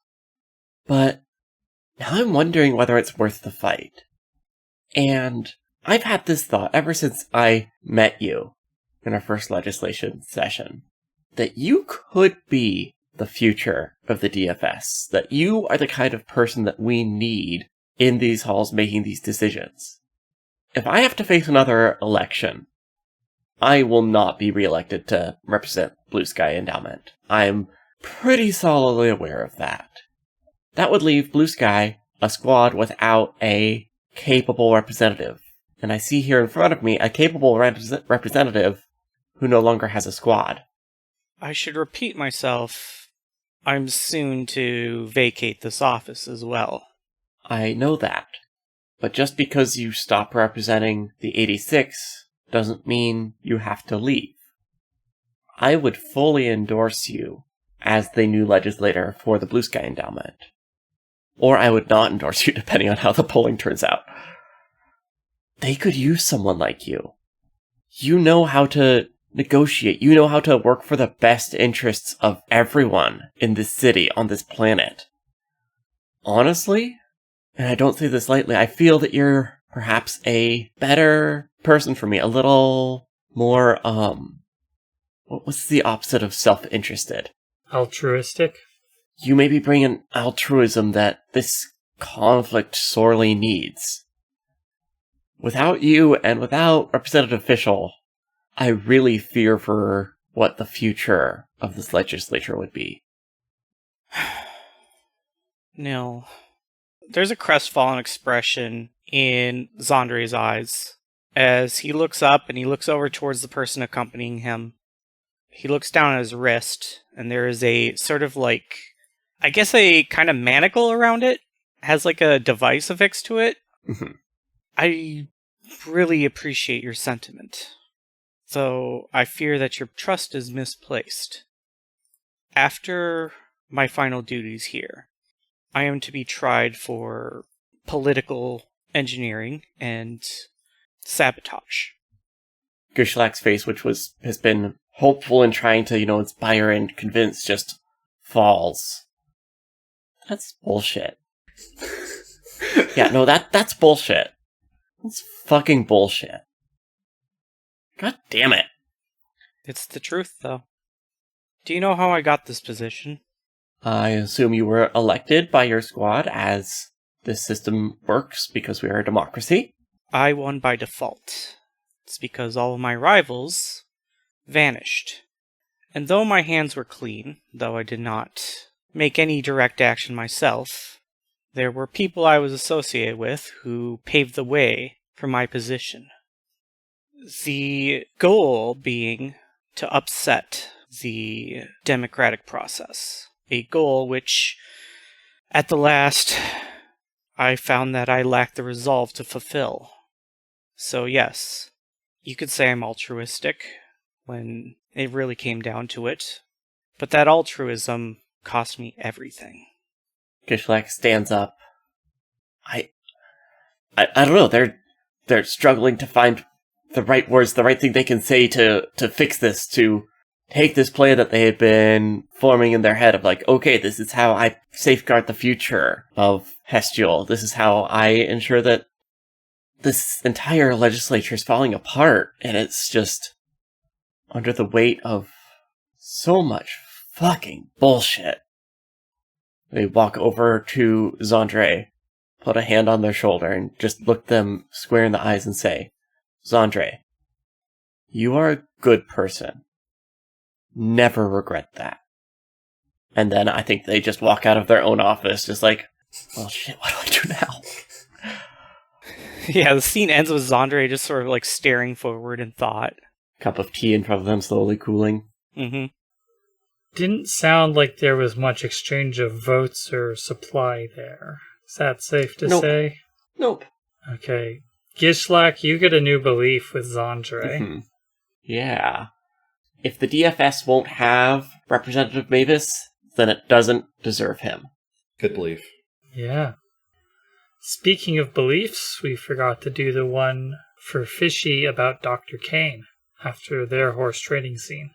But now I'm wondering whether it's worth the fight. And I've had this thought ever since I met you in our first legislation session, that you could be the future of the DFS, that you are the kind of person that we need in these halls making these decisions. If I have to face another election, I will not be reelected to represent Blue Sky Endowment. I'm pretty solidly aware of that. That would leave Blue Sky, a squad without a capable representative. And I see here in front of me a capable representative who no longer has a squad. I should repeat myself. I'm soon to vacate this office as well. I know that. But just because you stop representing the 86 doesn't mean you have to leave. I would fully endorse you as the new legislator for the Blue Sky Endowment. Or I would not endorse you depending on how the polling turns out. They could use someone like you. You know how to negotiate. You know how to work for the best interests of everyone in this city, on this planet. Honestly, and I don't say this lightly, I feel that you're perhaps a better person for me. A little more, what's the opposite of self-interested? Altruistic? You maybe bring an altruism that this conflict sorely needs. Without you and without Representative Fischel, I really fear for what the future of this legislature would be. Nil. There's a crestfallen expression in Zendre's eyes as he looks up and he looks over towards the person accompanying him. He looks down at his wrist, and there is a sort of like, I guess a kind of manacle around it. Has like a device affixed to it. Mm-hmm. I really appreciate your sentiment, though I fear that your trust is misplaced. After my final duties here, I am to be tried for political engineering and sabotage. Gishlak's face, which has been hopeful and trying to, inspire and convince, just falls. That's bullshit. Yeah, no, that's bullshit. That's fucking bullshit. God damn it. It's the truth, though. Do you know how I got this position? I assume you were elected by your squad, as this system works because we are a democracy. I won by default. It's because all of my rivals vanished. And though my hands were clean, though I did not make any direct action myself, there were people I was associated with who paved the way for my position. The goal being to upset the democratic process. A goal which, at the last, I found that I lacked the resolve to fulfill. So yes, you could say I'm altruistic when it really came down to it, but that altruism cost me everything. Gishlak stands up. I don't know, they're struggling to find the right words, the right thing they can say to fix this, to take this plan that they had been forming in their head of like, okay, this is how I safeguard the future of Hestial. This is how I ensure that this entire legislature is falling apart, and it's just under the weight of so much fucking bullshit. They walk over to Zendre, put a hand on their shoulder, and just look them square in the eyes and say, Zendre, you are a good person. Never regret that. And then I think they just walk out of their own office, just like, well, shit, what do I do now? Yeah, the scene ends with Zendre just sort of like staring forward in thought. Cup of tea in front of them, slowly cooling. Mm-hmm. Didn't sound like there was much exchange of votes or supply there. Is that safe to say? Nope. Okay. Gishlak, you get a new belief with Zendre. Mm-hmm. Yeah. If the DFS won't have Representative Mavis, then it doesn't deserve him. Good belief. Yeah. Speaking of beliefs, we forgot to do the one for Fishy about Dr. Kane after their horse trading scene.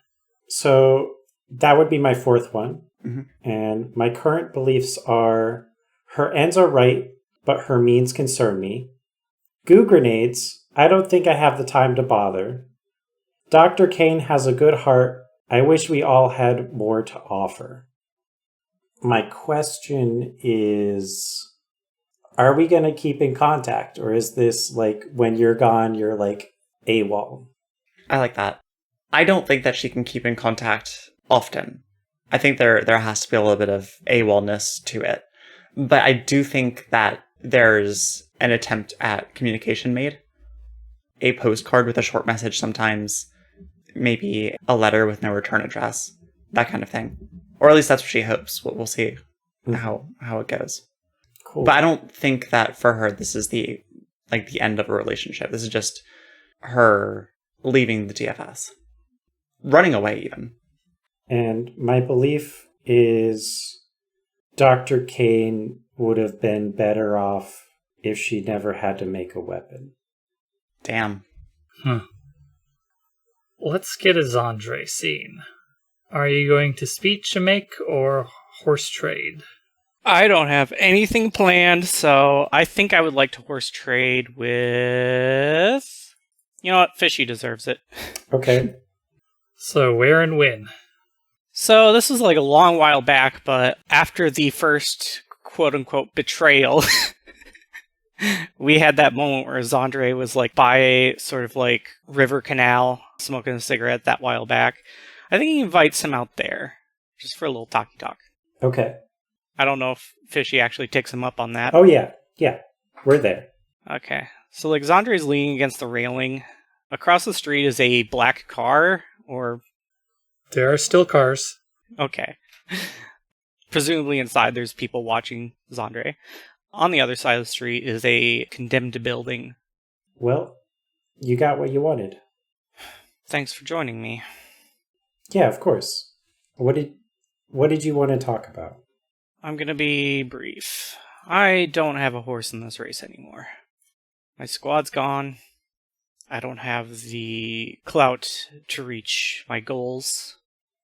So that would be my fourth one. Mm-hmm. And my current beliefs are, her ends are right, but her means concern me. Goo grenades, I don't think I have the time to bother. Dr. Kane has a good heart. I wish we all had more to offer. My question is, are we going to keep in contact? Or is this like, when you're gone, you're like AWOL? I like that. I don't think that she can keep in contact often. I think there has to be a little bit of AWOL-ness to it. But I do think that there's an attempt at communication made. a postcard with a short message sometimes, maybe a letter with no return address, that kind of thing. Or at least that's what she hopes. We'll see how it goes. Cool. But I don't think that for her, this is the end of a relationship. This is just her leaving the DFS. Running away, even. And my belief is Dr. Kane would have been better off if she never had to make a weapon. Damn. Let's get a Zendre scene. Are you going to speech a make or horse trade? I don't have anything planned, so I think I would like to horse trade with... You know what? Fishy deserves it. Okay. So where and when? So this was like a long while back, but after the first quote-unquote betrayal, we had that moment where Zendre was like by a sort of like river canal, smoking a cigarette that while back. I think he invites him out there, just for a little talky talk. Okay. I don't know if Fishy actually takes him up on that. Oh, yeah. Yeah. We're there. Okay. So like Zandre's leaning against the railing. Across the street is a black car, or... There are still cars. Okay. Presumably inside there's people watching Zendre. On the other side of the street is a condemned building. Well, you got what you wanted. Thanks for joining me. Yeah, of course. What did you want to talk about? I'm gonna be brief. I don't have a horse in this race anymore. My squad's gone. I don't have the clout to reach my goals.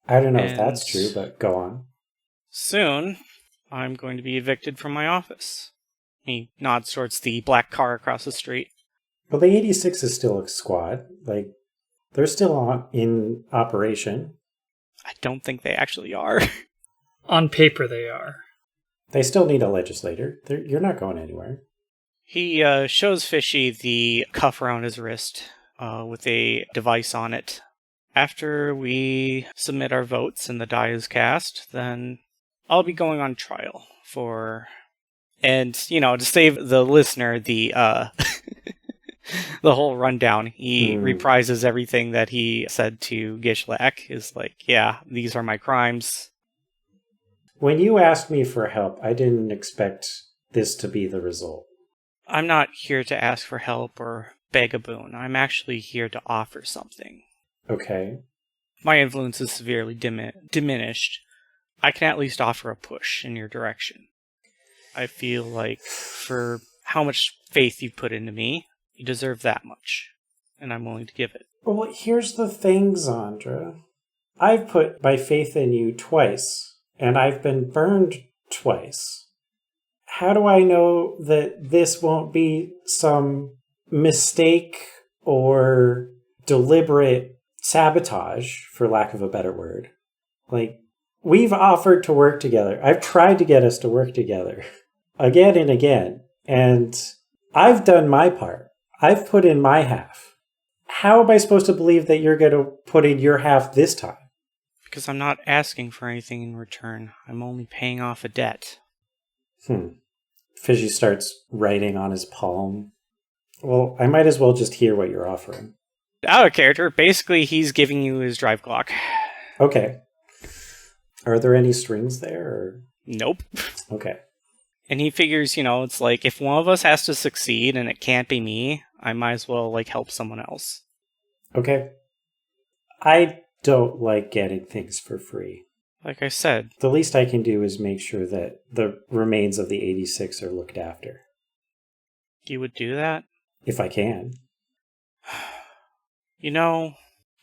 I don't know if that's true, but go on. Soon, I'm going to be evicted from my office. He nods towards the black car across the street. Well, the 86 is still a squad. Like, they're still in operation. I don't think they actually are. On paper they are. They still need a legislator. You're not going anywhere. He shows Fishy the cuff around his wrist with a device on it. After we submit our votes and the die is cast, then I'll be going on trial for... And, you know, to save the listener the the whole rundown, he reprises everything that he said to Gishlak. Is like, yeah, these are my crimes. When you asked me for help, I didn't expect this to be the result. I'm not here to ask for help or beg a boon. I'm actually here to offer something. Okay. My influence is severely diminished. I can at least offer a push in your direction. I feel like for how much faith you've put into me, you deserve that much. And I'm willing to give it. Well, here's the thing, Zendre. I've put my faith in you twice, and I've been burned twice. How do I know that this won't be some mistake or deliberate sabotage, for lack of a better word? Like, we've offered to work together. I've tried to get us to work together again and again, and I've done my part. I've put in my half. How am I supposed to believe that you're going to put in your half this time? Because I'm not asking for anything in return. I'm only paying off a debt. Fishy starts writing on his palm. Well, I might as well just hear what you're offering. Out of character, basically he's giving you his drive clock. Okay. Are there any strings there? Or? Nope. Okay. And he figures, you know, it's like, if one of us has to succeed and it can't be me, I might as well, like, help someone else. Okay. I don't like getting things for free. Like I said. The least I can do is make sure that the remains of the 86 are looked after. You would do that? If I can. You know,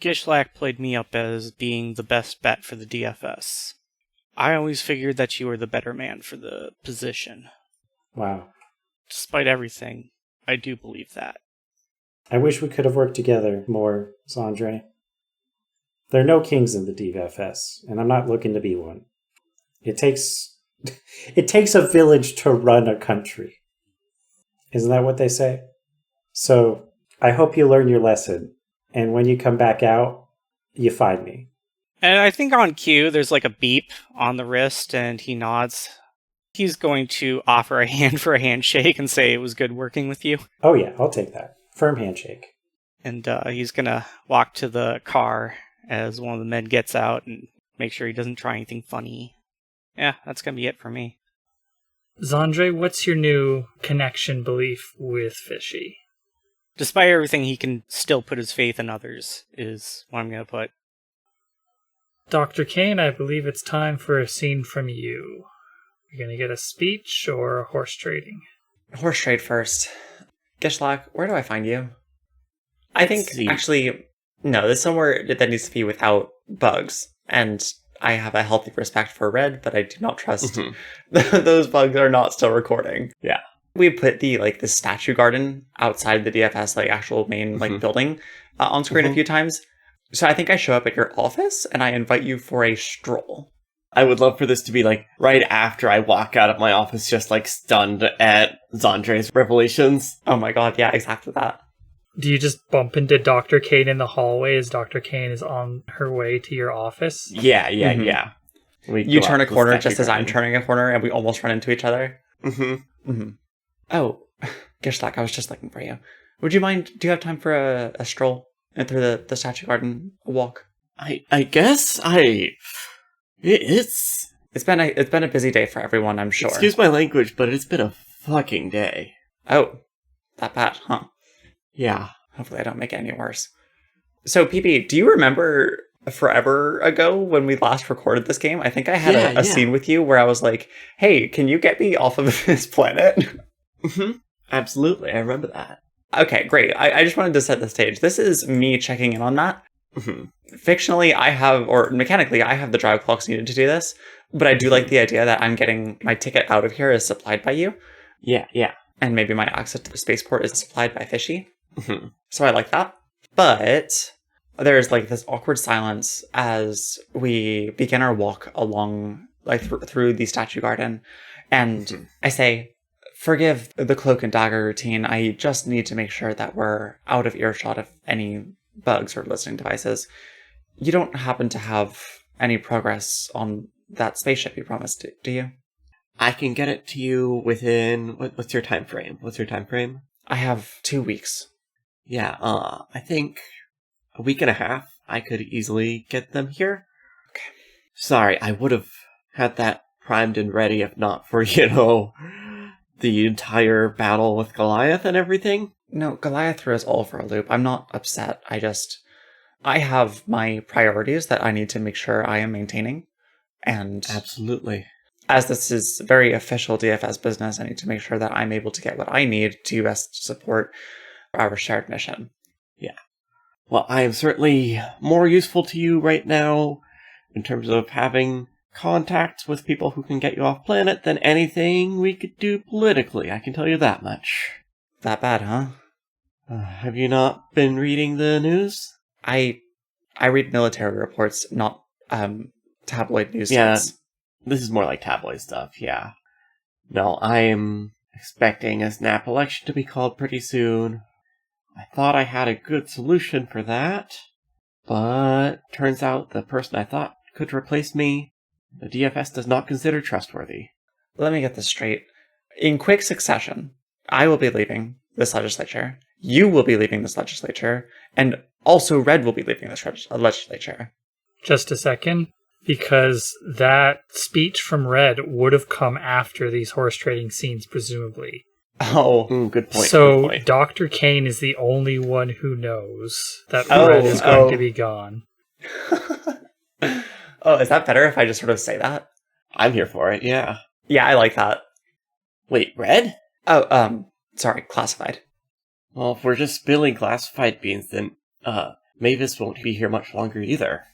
Gishlak played me up as being the best bet for the DFS. I always figured that you were the better man for the position. Wow. Despite everything, I do believe that. I wish we could have worked together more, Zendre. There are no kings in the DFS, and I'm not looking to be one. It takes a village to run a country. Isn't that what they say? So, I hope you learn your lesson, and when you come back out, you find me. And I think on cue, there's like a beep on the wrist, and he nods. He's going to offer a hand for a handshake and say it was good working with you. Oh yeah, I'll take that. Firm handshake. And he's going to walk to the car as one of the men gets out and make sure he doesn't try anything funny. Yeah, that's going to be it for me. Zendre, what's your new connection belief with Fishy? Despite everything, he can still put his faith in others, is what I'm going to put. Dr. Kane, I believe it's time for a scene from you. You're going to get a speech or a horse trading? Horse trade first. Gishlak, where do I find you? I think, actually, no, there's somewhere that needs to be without bugs. And I have a healthy respect for Red, but I do not trust those bugs are not still recording. Yeah. We put the statue garden outside the DFS, actual main, building on screen a few times. So I think I show up at your office and I invite you for a stroll. I would love for this to be right after I walk out of my office, just stunned at Zandre's revelations. Oh my god, yeah, exactly that. Do you just bump into Dr. Kane in the hallway as Dr. Kane is on her way to your office? Yeah. You turn a corner just as I'm turning a corner and we almost run into each other. Oh, Gishlak, I was just looking for you. Would you mind, do you have time for a stroll and through the statue garden, a walk? I guess it's been a busy day for everyone, I'm sure. Excuse my language, but it's been a fucking day. Oh, that bad, huh? Yeah. Hopefully I don't make it any worse. So, PP, do you remember forever ago when we last recorded this game? I think I had a scene with you where I was like, hey, can you get me off of this planet? Absolutely, I remember that. Okay, great. I just wanted to set the stage. This is me checking in on that. Fictionally, mechanically, I have the drive clocks needed to do this, but I do like the idea that I'm getting my ticket out of here is supplied by you. Yeah. And maybe my access to the spaceport is supplied by Fishy. So I like that. But there's this awkward silence as we begin our walk along, through the statue garden. And I say, forgive the cloak and dagger routine. I just need to make sure that we're out of earshot of any bugs or listening devices. You don't happen to have any progress on that spaceship you promised, do you? I can get it to you within... What's your time frame? I have 2 weeks. Yeah, I think a week and a half, I could easily get them here. Okay. Sorry, I would have had that primed and ready if not for, the entire battle with Goliath and everything. No, Goliath threw us all for a loop. I'm not upset. I have my priorities that I need to make sure I am maintaining. And absolutely. As this is very official DFS business, I need to make sure that I'm able to get what I need to best support our shared mission. Yeah. Well, I am certainly more useful to you right now in terms of having contacts with people who can get you off planet than anything we could do politically. I can tell you that much. That bad, huh? Have you not been reading the news? I read military reports, not tabloid news. Yeah, sites. This is more like tabloid stuff, yeah. No, I'm expecting a snap election to be called pretty soon. I thought I had a good solution for that, but turns out the person I thought could replace me, the DFS does not consider trustworthy. Let me get this straight. In quick succession, I will be leaving this legislature, you will be leaving this legislature, and also Red will be leaving this legislature. Just a second, because that speech from Red would have come after these horse trading scenes, presumably. Oh, good point. So good point. Dr. Kane is the only one who knows that Red is going to be gone. Oh, is that better if I just sort of say that? I'm here for it, yeah. Yeah, I like that. Wait, Red? Oh, sorry, classified. Well, if we're just spilling classified beans, then, Mavis won't be here much longer either.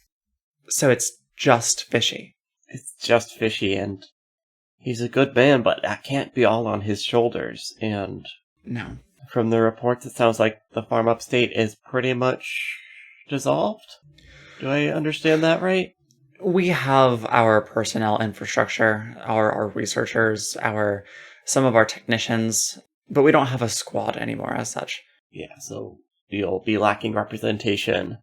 So it's just Fishy. It's just Fishy, and he's a good man, but that can't be all on his shoulders, and... No. From the reports, it sounds like the farm upstate is pretty much dissolved? Do I understand that right? We have our personnel infrastructure, our researchers, some of our technicians, but we don't have a squad anymore as such. Yeah, so you'll be lacking representation,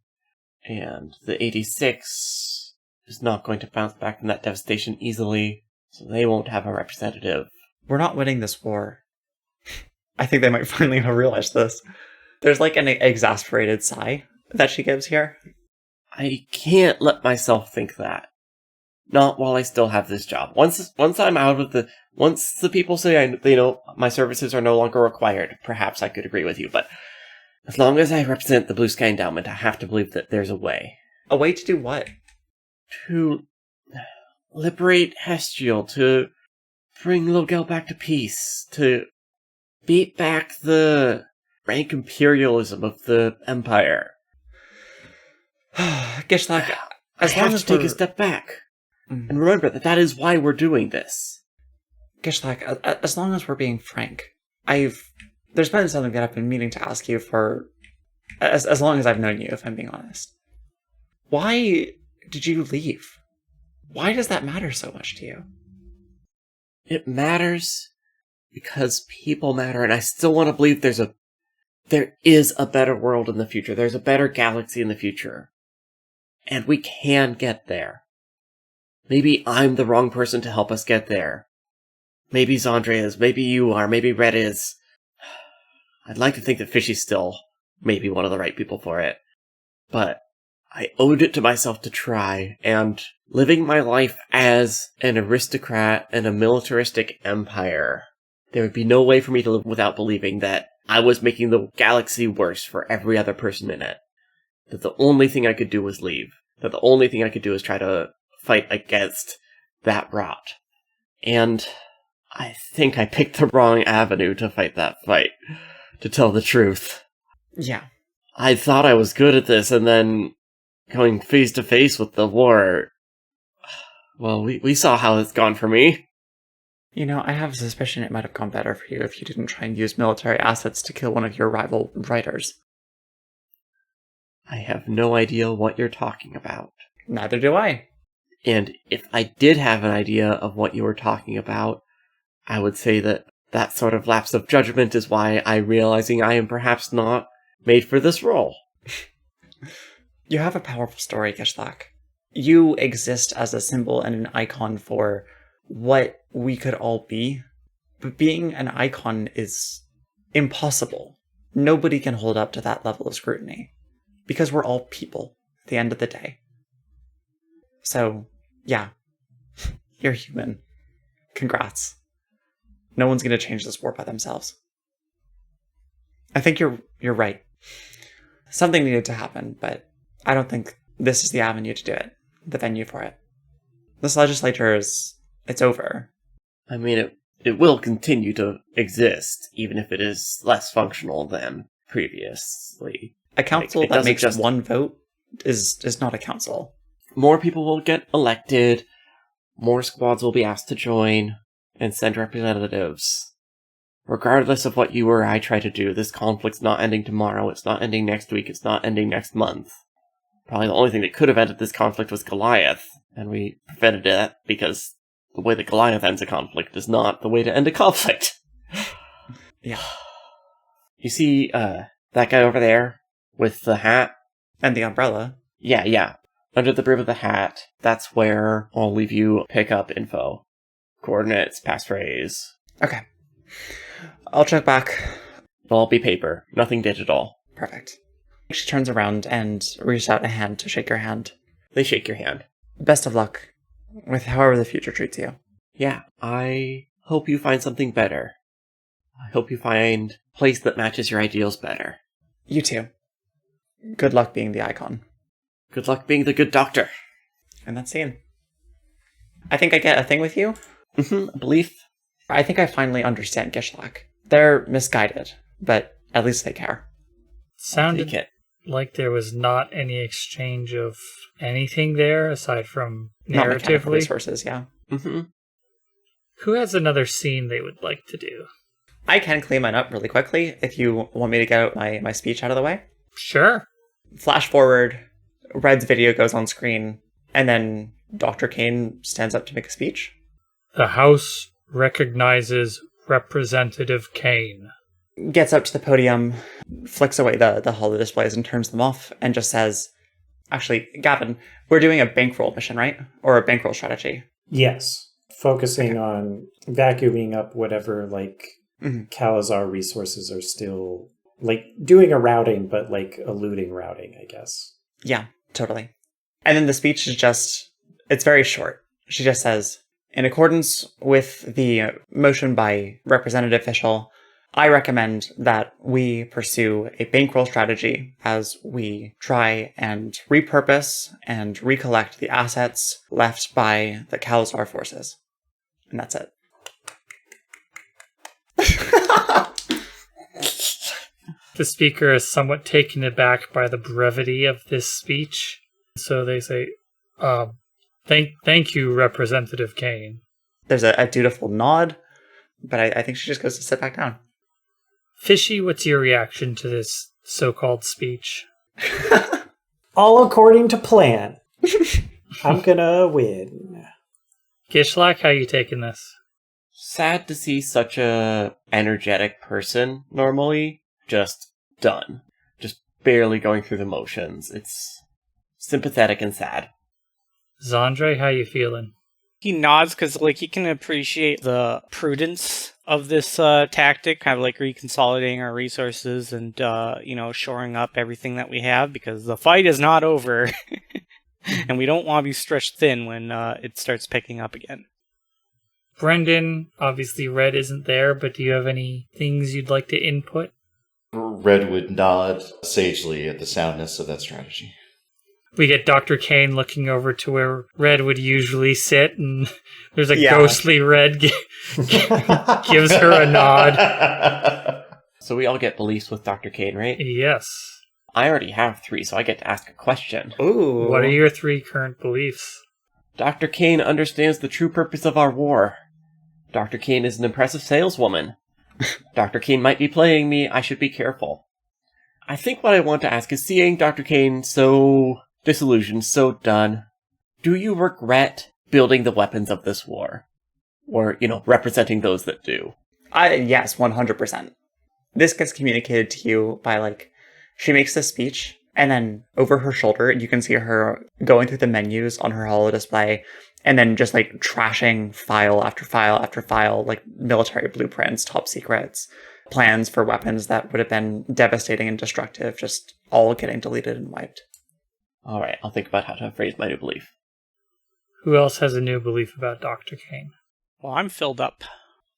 and the 86 is not going to bounce back from that devastation easily, so they won't have a representative. We're not winning this war. I think they might finally have realized this. There's like an exasperated sigh that she gives here. I can't let myself think that. Not while I still have this job. Once I'm out of once the people say they know my services are no longer required, perhaps I could agree with you. But as long as I represent the Blue Sky Endowment, I have to believe that there's a way. A way to do what? To liberate Hestiel, to bring Logel back to peace, to beat back the rank imperialism of the Empire. Gishlak, I have to take a step back. And remember that is why we're doing this. Gishlak, as long as we're being frank, there's been something that I've been meaning to ask you for as long as I've known you, if I'm being honest. Why did you leave? Why does that matter so much to you? It matters because people matter, and I still want to believe there is a better world in the future. There's a better galaxy in the future. And we can get there. Maybe I'm the wrong person to help us get there. Maybe Zendre is, maybe you are, maybe Red is. I'd like to think that Fishy's still maybe one of the right people for it. But I owed it to myself to try, and living my life as an aristocrat in a militaristic empire, there would be no way for me to live without believing that I was making the galaxy worse for every other person in it. That the only thing I could do was leave. That the only thing I could do is try to fight against that rot. And I think I picked the wrong avenue to fight that fight, to tell the truth. Yeah. I thought I was good at this, and then going face to face with the war, well, we saw how it's gone for me. You know, I have a suspicion it might have gone better for you if you didn't try and use military assets to kill one of your rival writers. I have no idea what you're talking about. Neither do I. And if I did have an idea of what you were talking about, I would say that sort of lapse of judgment is why I'm realizing I am perhaps not made for this role. You have a powerful story, Gishlak. You exist as a symbol and an icon for what we could all be, but being an icon is impossible. Nobody can hold up to that level of scrutiny, because we're all people at the end of the day. So, yeah, you're human. Congrats. No one's going to change this war by themselves. I think you're right. Something needed to happen, but I don't think this is the avenue to do it, the venue for it. This legislature it's over. I mean, it will continue to exist, even if it is less functional than previously. A council that makes just one vote is not a council. More people will get elected, more squads will be asked to join, and send representatives. Regardless of what you or I try to do, this conflict's not ending tomorrow, it's not ending next week, it's not ending next month. Probably the only thing that could have ended this conflict was Goliath, and we prevented it because the way that Goliath ends a conflict is not the way to end a conflict. Yeah. You see, that guy over there with the hat? And the umbrella. Yeah. Under the brim of the hat, that's where I'll leave you pick up info. Coordinates, passphrase. Okay. I'll check back. It'll all be paper, nothing digital. Perfect. She turns around and reaches out a hand to shake your hand. They shake your hand. Best of luck with however the future treats you. Yeah, I hope you find something better. I hope you find a place that matches your ideals better. You too. Good luck being the icon. Good luck being the good doctor. And that's scene. I think I get a thing with you. A belief. I think I finally understand Gishlak. They're misguided, but at least they care. Sounded like there was not any exchange of anything there aside from narratively. Resources, yeah. Who has another scene they would like to do? I can clean mine up really quickly if you want me to get out my speech out of the way. Sure. Flash forward, Red's video goes on screen, and then Dr. Kane stands up to make a speech. The House recognizes Representative Kane. Gets up to the podium, flicks away the holo displays and turns them off, and just says, actually, Gavin, we're doing a bankroll mission, right? Or a bankroll strategy. Yes. Focusing on vacuuming up whatever, Calazar resources are still like doing a routing, but like eluding routing, I guess. Yeah, totally. And then the speech is just, it's very short. She just says, in accordance with the motion by Representative Fischel, I recommend that we pursue a bankroll strategy as we try and repurpose and recollect the assets left by the CalazCon forces. And that's it. The speaker is somewhat taken aback by the brevity of this speech. So they say, thank you, Representative Kane. There's a dutiful nod, but I think she just goes to sit back down. Fishy, what's your reaction to this so-called speech? All according to plan. I'm gonna win. Gishlak, how you taking this? Sad to see such a energetic person normally just done. Just barely going through the motions. It's sympathetic and sad. Zendre, how you feeling? He nods because, like, he can appreciate the prudence of this tactic, kind of like reconsolidating our resources and, shoring up everything that we have, because the fight is not over, and we don't want to be stretched thin when it starts picking up again. Brendan, obviously Red isn't there, but do you have any things you'd like to input? Red would nod sagely at the soundness of that strategy. We get Dr. Kane looking over to where Red would usually sit, and there's a ghostly Red gives her a nod. So we all get beliefs with Dr. Kane, right? Yes. I already have 3, so I get to ask a question. Ooh. What are your 3 current beliefs? Dr. Kane understands the true purpose of our war. Dr. Kane is an impressive saleswoman. Dr. Kane might be playing me, I should be careful. I think what I want to ask is, seeing Dr. Kane so disillusioned, so done, do you regret building the weapons of this war? Or, representing those that do? Yes, 100%. This gets communicated to you by, she makes this speech, and then over her shoulder, you can see her going through the menus on her holo display, and then just, trashing file after file after file, military blueprints, top secrets, plans for weapons that would have been devastating and destructive, just all getting deleted and wiped. All right, I'll think about how to phrase my new belief. Who else has a new belief about Dr. Kane? Well, I'm filled up.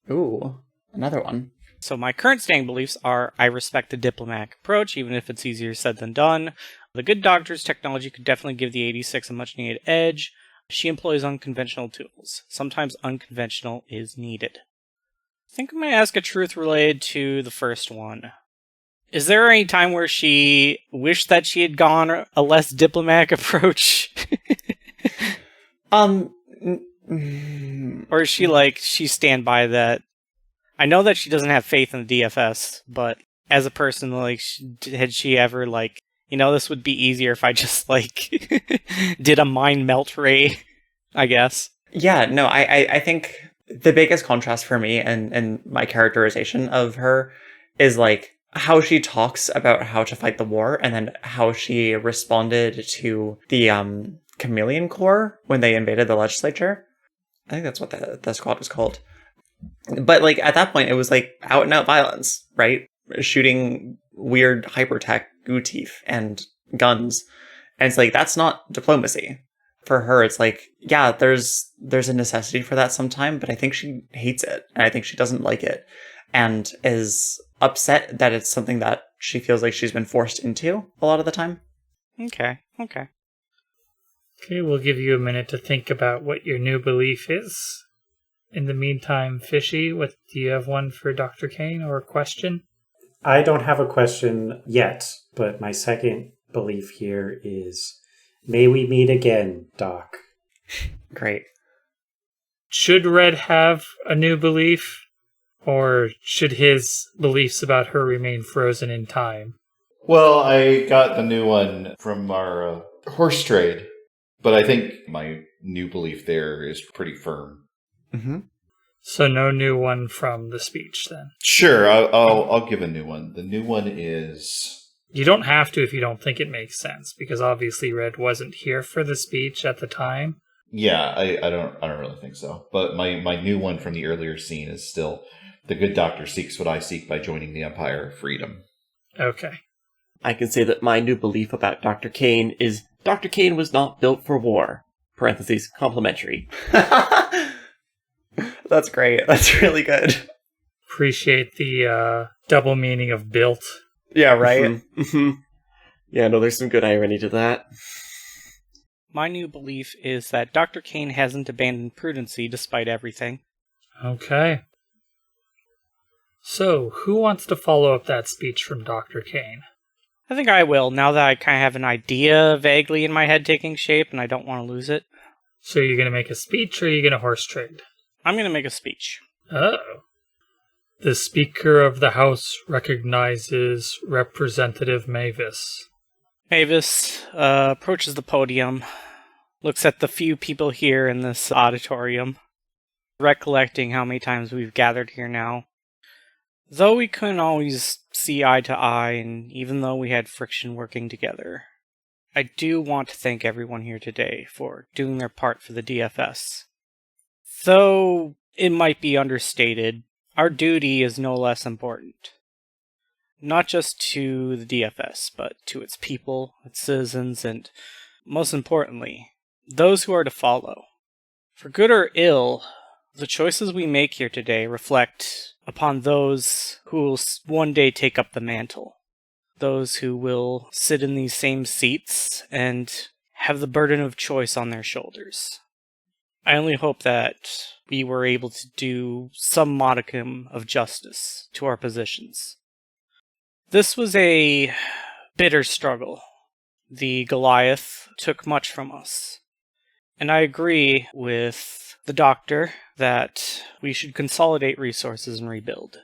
Ooh, another one. So my current standing beliefs are: I respect the diplomatic approach, even if it's easier said than done. The good doctor's technology could definitely give the 86 a much-needed edge. She employs unconventional tools. Sometimes unconventional is needed. I think I'm going to ask a truth related to the first one. Is there any time where she wished that she had gone a less diplomatic approach? Or is she stand by that? I know that she doesn't have faith in the DFS, but as a person, had she ever, this would be easier if I just, did a mind melt ray, I guess. Yeah, no, I think the biggest contrast for me and my characterization of her is, how she talks about how to fight the war, and then how she responded to the Chameleon Corps when they invaded the legislature. I think that's what the squad was called. But, at that point, it was, out-and-out violence, right? Shooting weird hypertech goo teeth and guns. And it's that's not diplomacy. For her, it's yeah, there's a necessity for that sometime, but I think she hates it, and I think she doesn't like it, and is upset that it's something that she feels like she's been forced into a lot of the time. Okay. Okay, we'll give you a minute to think about what your new belief is. In the meantime, Fishy, do you have one for Dr. Kane or a question? I don't have a question yet, but my second belief here is, may we meet again, Doc. Great. Should Red have a new belief? Or should his beliefs about her remain frozen in time? Well, I got the new one from our horse trade, but I think my new belief there is pretty firm. Mm-hmm. So no new one from the speech, then? Sure, I'll give a new one. The new one is... You don't have to if you don't think it makes sense, because obviously Red wasn't here for the speech at the time. Yeah, I don't really think so. But my new one from the earlier scene is still... The good doctor seeks what I seek by joining the Empire of Freedom. Okay. I can say that my new belief about Dr. Kane is Dr. Kane was not built for war. Parentheses, complimentary. That's great. That's really good. Appreciate the double meaning of built. Yeah, right? Mm-hmm. Mm-hmm. Yeah, no, there's some good irony to that. My new belief is that Dr. Kane hasn't abandoned prudency despite everything. Okay. So, who wants to follow up that speech from Dr. Kane? I think I will, now that I kind of have an idea vaguely in my head taking shape and I don't want to lose it. So you're going to make a speech or are you going to horse trade? I'm going to make a speech. Oh. The Speaker of the House recognizes Representative Mavis. Mavis approaches the podium, looks at the few people here in this auditorium, recollecting how many times we've gathered here now. Though we couldn't always see eye to eye, and even though we had friction working together, I do want to thank everyone here today for doing their part for the DFS. Though it might be understated, our duty is no less important. Not just to the DFS, but to its people, its citizens, and, most importantly, those who are to follow. For good or ill, the choices we make here today reflect upon those who will one day take up the mantle. Those who will sit in these same seats and have the burden of choice on their shoulders. I only hope that we were able to do some modicum of justice to our positions. This was a bitter struggle. The Goliath took much from us. And I agree with the doctor that we should consolidate resources and rebuild.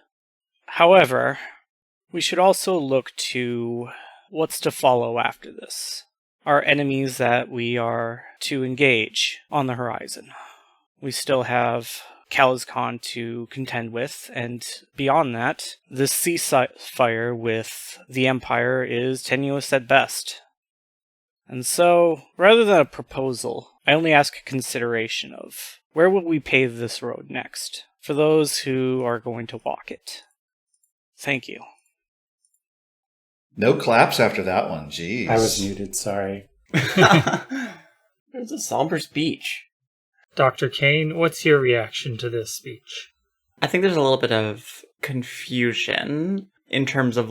However, we should also look to what's to follow after this. Our enemies that we are to engage on the horizon. We still have CalazCon to contend with, and beyond that, this ceasefire with the Empire is tenuous at best. And so, rather than a proposal, I only ask a consideration of where will we pave this road next, for those who are going to walk it. Thank you. No claps after that one, jeez. I was muted, sorry. It was a somber speech. Dr. Kane, what's your reaction to this speech? I think there's a little bit of confusion in terms of,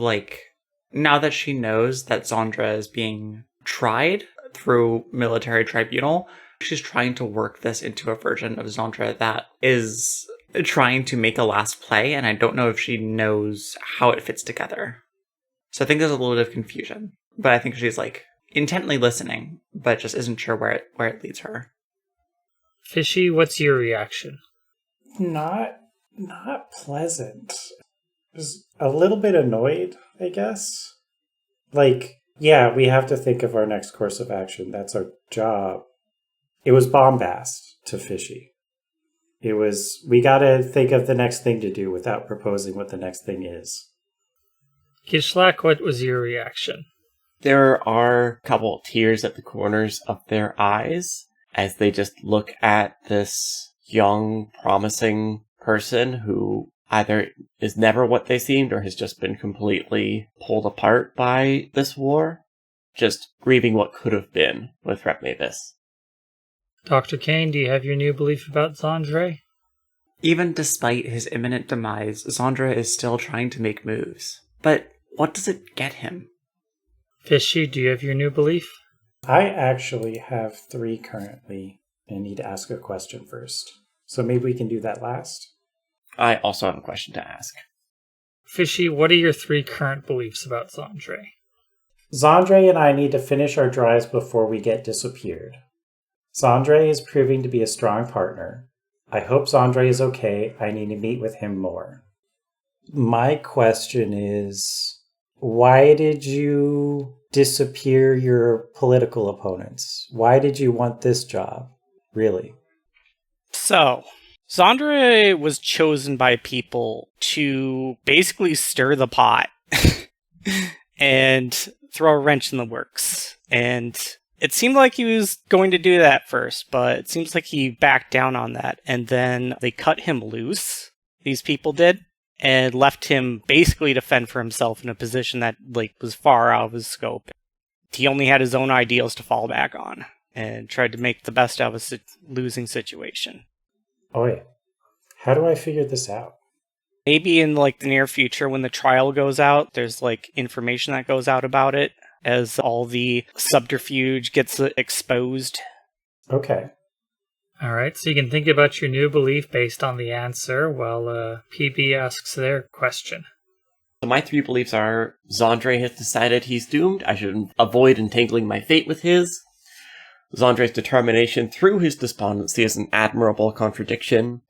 now that she knows that Zendre is being tried through military tribunal, she's trying to work this into a version of Zendre that is trying to make a last play, and I don't know if she knows how it fits together. So I think there's a little bit of confusion, but I think she's intently listening, but just isn't sure where it leads her. Fishy, what's your reaction? Not pleasant. Just a little bit annoyed, I guess. Yeah, we have to think of our next course of action. That's our job. It was bombast to Fishy. We gotta think of the next thing to do without proposing what the next thing is. Gishlak, what was your reaction? There are a couple of tears at the corners of their eyes as they just look at this young, promising person who either is never what they seemed or has just been completely pulled apart by this war. Just grieving what could have been with Rep Mavis. Dr. Kane, do you have your new belief about Zendre? Even despite his imminent demise, Zendre is still trying to make moves. But what does it get him? Fishy, do you have your new belief? I actually have 3 currently. I need to ask a question first. So maybe we can do that last? I also have a question to ask. Fishy, what are your 3 current beliefs about Zendre? Zendre and I need to finish our drives before we get disappeared. Zendre is proving to be a strong partner. I hope Zendre is okay. I need to meet with him more. My question is, why did you disappear your political opponents? Why did you want this job? Really? So, Zendre was chosen by people to basically stir the pot and throw a wrench in the works. And it seemed like he was going to do that first, but it seems like he backed down on that. And then they cut him loose, these people did. and left him basically to fend for himself in a position that was far out of his scope. He only had his own ideals to fall back on, and tried to make the best out of a losing situation. Oh, yeah. How do I figure this out? Maybe in the near future when the trial goes out, there's information that goes out about it as all the subterfuge gets exposed. Okay. All right, so you can think about your new belief based on the answer while PB asks their question. So my 3 beliefs are: Zendre has decided he's doomed. I should avoid entangling my fate with his. Zandre's determination through his despondency is an admirable contradiction.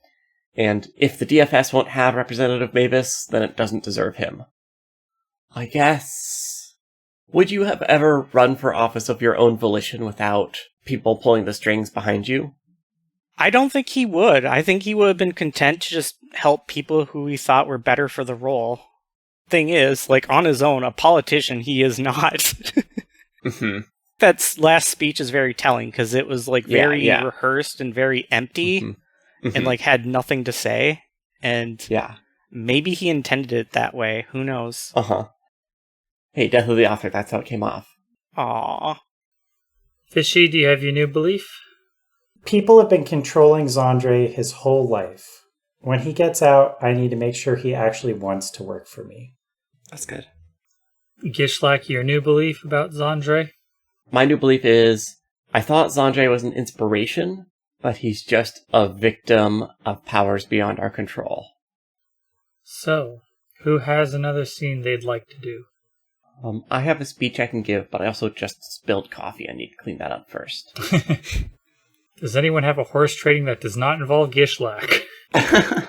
And if the DFS won't have Representative Mavis, then it doesn't deserve him. I guess... Would you have ever run for office of your own volition without people pulling the strings behind you? I don't think he would. I think he would have been content to just help people who he thought were better for the role. Thing is, on his own, a politician he is not. Mm-hmm. That last speech is very telling, because it was very rehearsed and very empty, Mm-hmm. Mm-hmm. and had nothing to say. And maybe he intended it that way. Who knows? Uh-huh. Hey, death of the author, that's how it came off. Aww. Fishy, do you have your new belief? People have been controlling Zendre his whole life. When he gets out, I need to make sure he actually wants to work for me. That's good. Gishlak, your new belief about Zendre? My new belief is, I thought Zandre was an inspiration, but he's just a victim of powers beyond our control. So, who has another scene they'd like to do? I have a speech I can give, but I also just spilled coffee. I need to clean that up first. Does anyone have a horse trading that does not involve Gishlak? I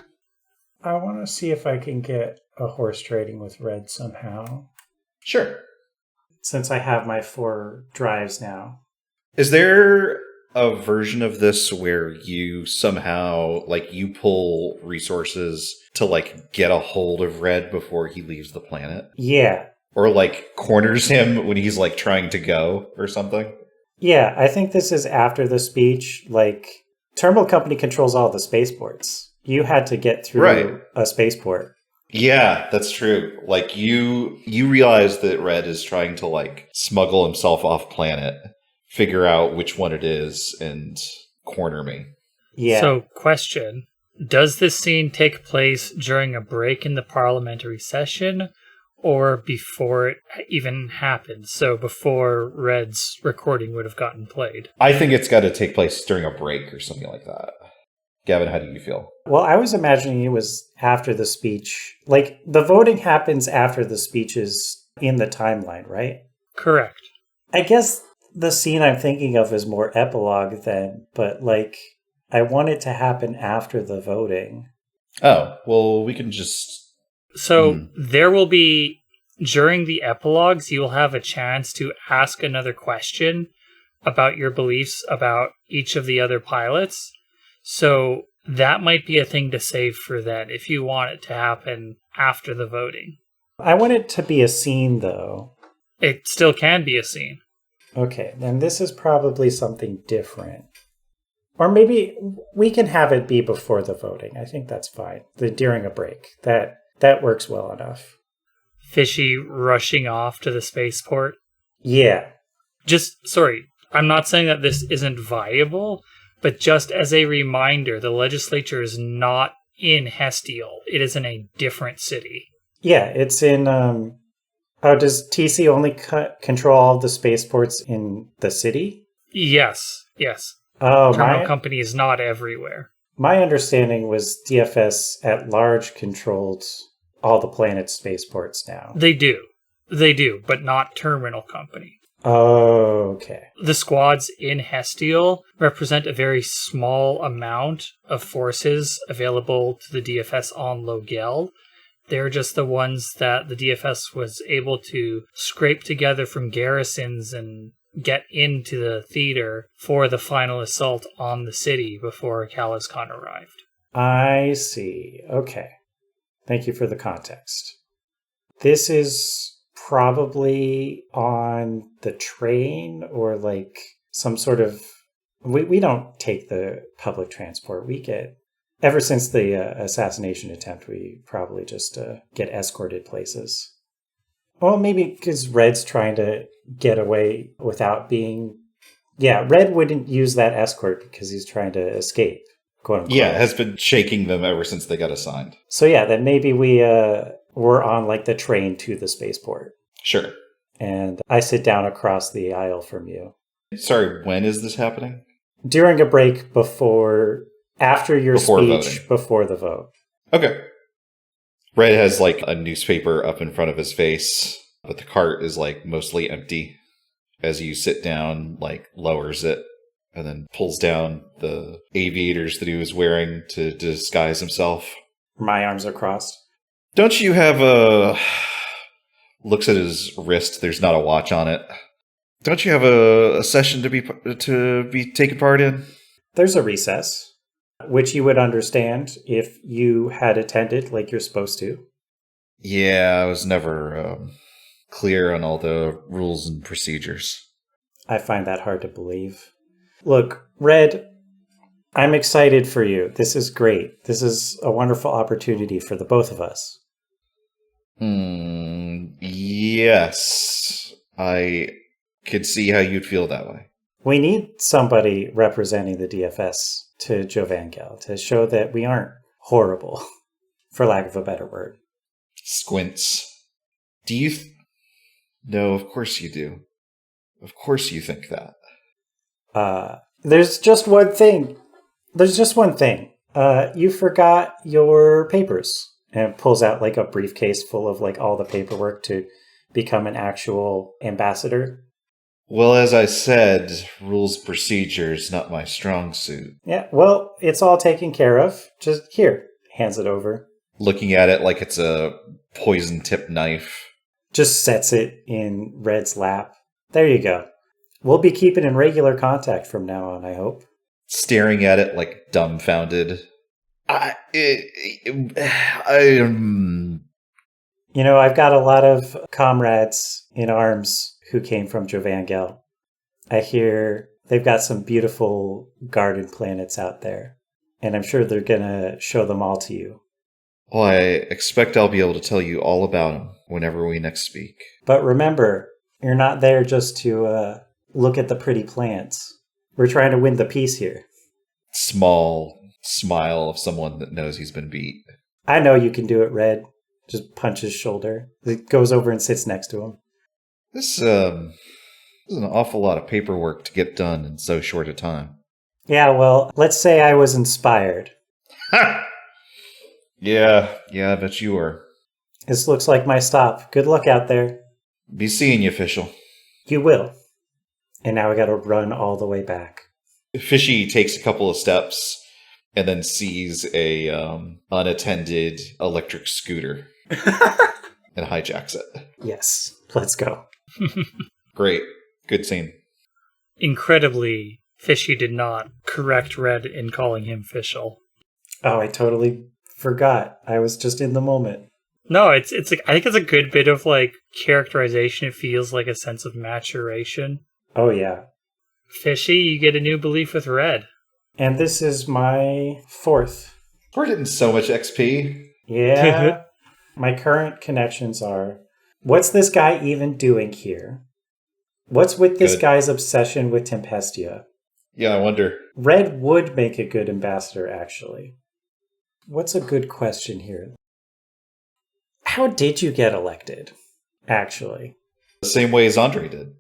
want to see if I can get a horse trading with Red somehow. Sure. Since I have my 4 drives now. Is there a version of this where you somehow, you pull resources to, get a hold of Red before he leaves the planet? Yeah. Or, corners him when he's, trying to go or something? Yeah, I think this is after the speech. Terminal Company controls all the spaceports. You had to get through a spaceport. Yeah, that's true. You realize that Red is trying to, smuggle himself off planet, figure out which one it is, and corner me. Yeah. So, question. Does this scene take place during a break in the parliamentary session, or before it even happened? So before Red's recording would have gotten played? I think it's got to take place during a break or something like that. Gavin, how do you feel? Well, I was imagining it was after the speech. The voting happens after the speech is in the timeline, right? Correct. I guess the scene I'm thinking of is more epilogue then, but I want it to happen after the voting. Oh, well, we can just... So there will be, during the epilogues, you will have a chance to ask another question about your beliefs about each of the other pilots. So that might be a thing to save for then, if you want it to happen after the voting. I want it to be a scene, though. It still can be a scene. Okay, then this is probably something different. Or maybe we can have it be before the voting. I think that's fine. During a break. That works well enough. Fishy rushing off to the spaceport. Yeah. Sorry, I'm not saying that this isn't viable, but just as a reminder, the legislature is not in Hestial. It is in a different city. Yeah, it's in... does TC only control all the spaceports in the city? Yes. Oh, Terminal Company is not everywhere. My understanding was DFS at large controlled all the planet's spaceports now. They do, but not Terminal Company. Oh, okay. The squads in Hestial represent a very small amount of forces available to the DFS on Logel. They're just the ones that the DFS was able to scrape together from garrisons and get into the theater for the final assault on the city before CalazCon arrived. I see. Okay. Thank you for the context. This is probably on the train or some sort of... We don't take the public transport. We get Ever since the assassination attempt, we probably just get escorted places. Well, maybe because Red's trying to get away without being... Yeah, Red wouldn't use that escort because he's trying to escape, quote unquote. Yeah, has been shaking them ever since they got assigned. So yeah, then maybe we're on like the train to the spaceport. Sure. And I sit down across the aisle from you. Sorry, when is this happening? During a break after your Before speech, voting. before the vote. Okay. Red has like a newspaper up in front of his face, but the cart is like mostly empty. As you sit down, like lowers it and then pulls down the aviators that he was wearing to disguise himself. My arms are crossed. Don't you have a... Looks at his wrist. There's not a watch on it. Don't you have a session to be taking part in? There's a recess, which you would understand if you had attended like you're supposed to. Yeah, I was never clear on all the rules and procedures. I find that hard to believe. Look, Red, I'm excited for you. This is great. This is a wonderful opportunity for the both of us. Yes. I could see how you'd feel that way. We need somebody representing the DFS to Jovangel to show that we aren't horrible, for lack of a better word. Squints. Do you... No, of course you do. Of course you think that. There's just one thing. You forgot your papers. And pulls out like a briefcase full of like all the paperwork to become an actual ambassador. Well, as I said, rules, procedures, not my strong suit. Yeah, well, it's all taken care of. Just here. Hands it over. Looking at it like it's a poison-tipped knife. Just sets it in Red's lap. There you go. We'll be keeping in regular contact from now on, I hope. Staring at it like dumbfounded. You know, I've got a lot of comrades in arms who came from Jovangel. I hear they've got some beautiful garden planets out there, and I'm sure they're going to show them all to you. Well, I expect I'll be able to tell you all about them whenever we next speak. But remember, you're not there just to look at the pretty plants. We're trying to win the peace here. Small smile of someone that knows he's been beat. I know you can do it, Red. Just punch his shoulder. It goes over and sits next to him. This is an awful lot of paperwork to get done in so short a time. Yeah, well, let's say I was inspired. Ha! Yeah, I bet you were. This looks like my stop. Good luck out there. Be seeing you, Official. You will. And now I gotta run all the way back. Fishy takes a couple of steps and then sees a unattended electric scooter and hijacks it. Yes, let's go. Great. Good scene. Incredibly, Fishy did not correct Red in calling him Fischl. Oh, I totally forgot. I was just in the moment. No, it's like, I think it's a good bit of like characterization. It feels like a sense of maturation. Oh, yeah. Fishy, you get a new belief with Red. And this is my 4th. We're getting so much XP. Yeah. My current connections are, what's this guy even doing here? What's with this guy's obsession with Tempestia? Yeah, I wonder. Red would make a good ambassador, actually. What's a good question here? How did you get elected, actually? The same way Zendre did.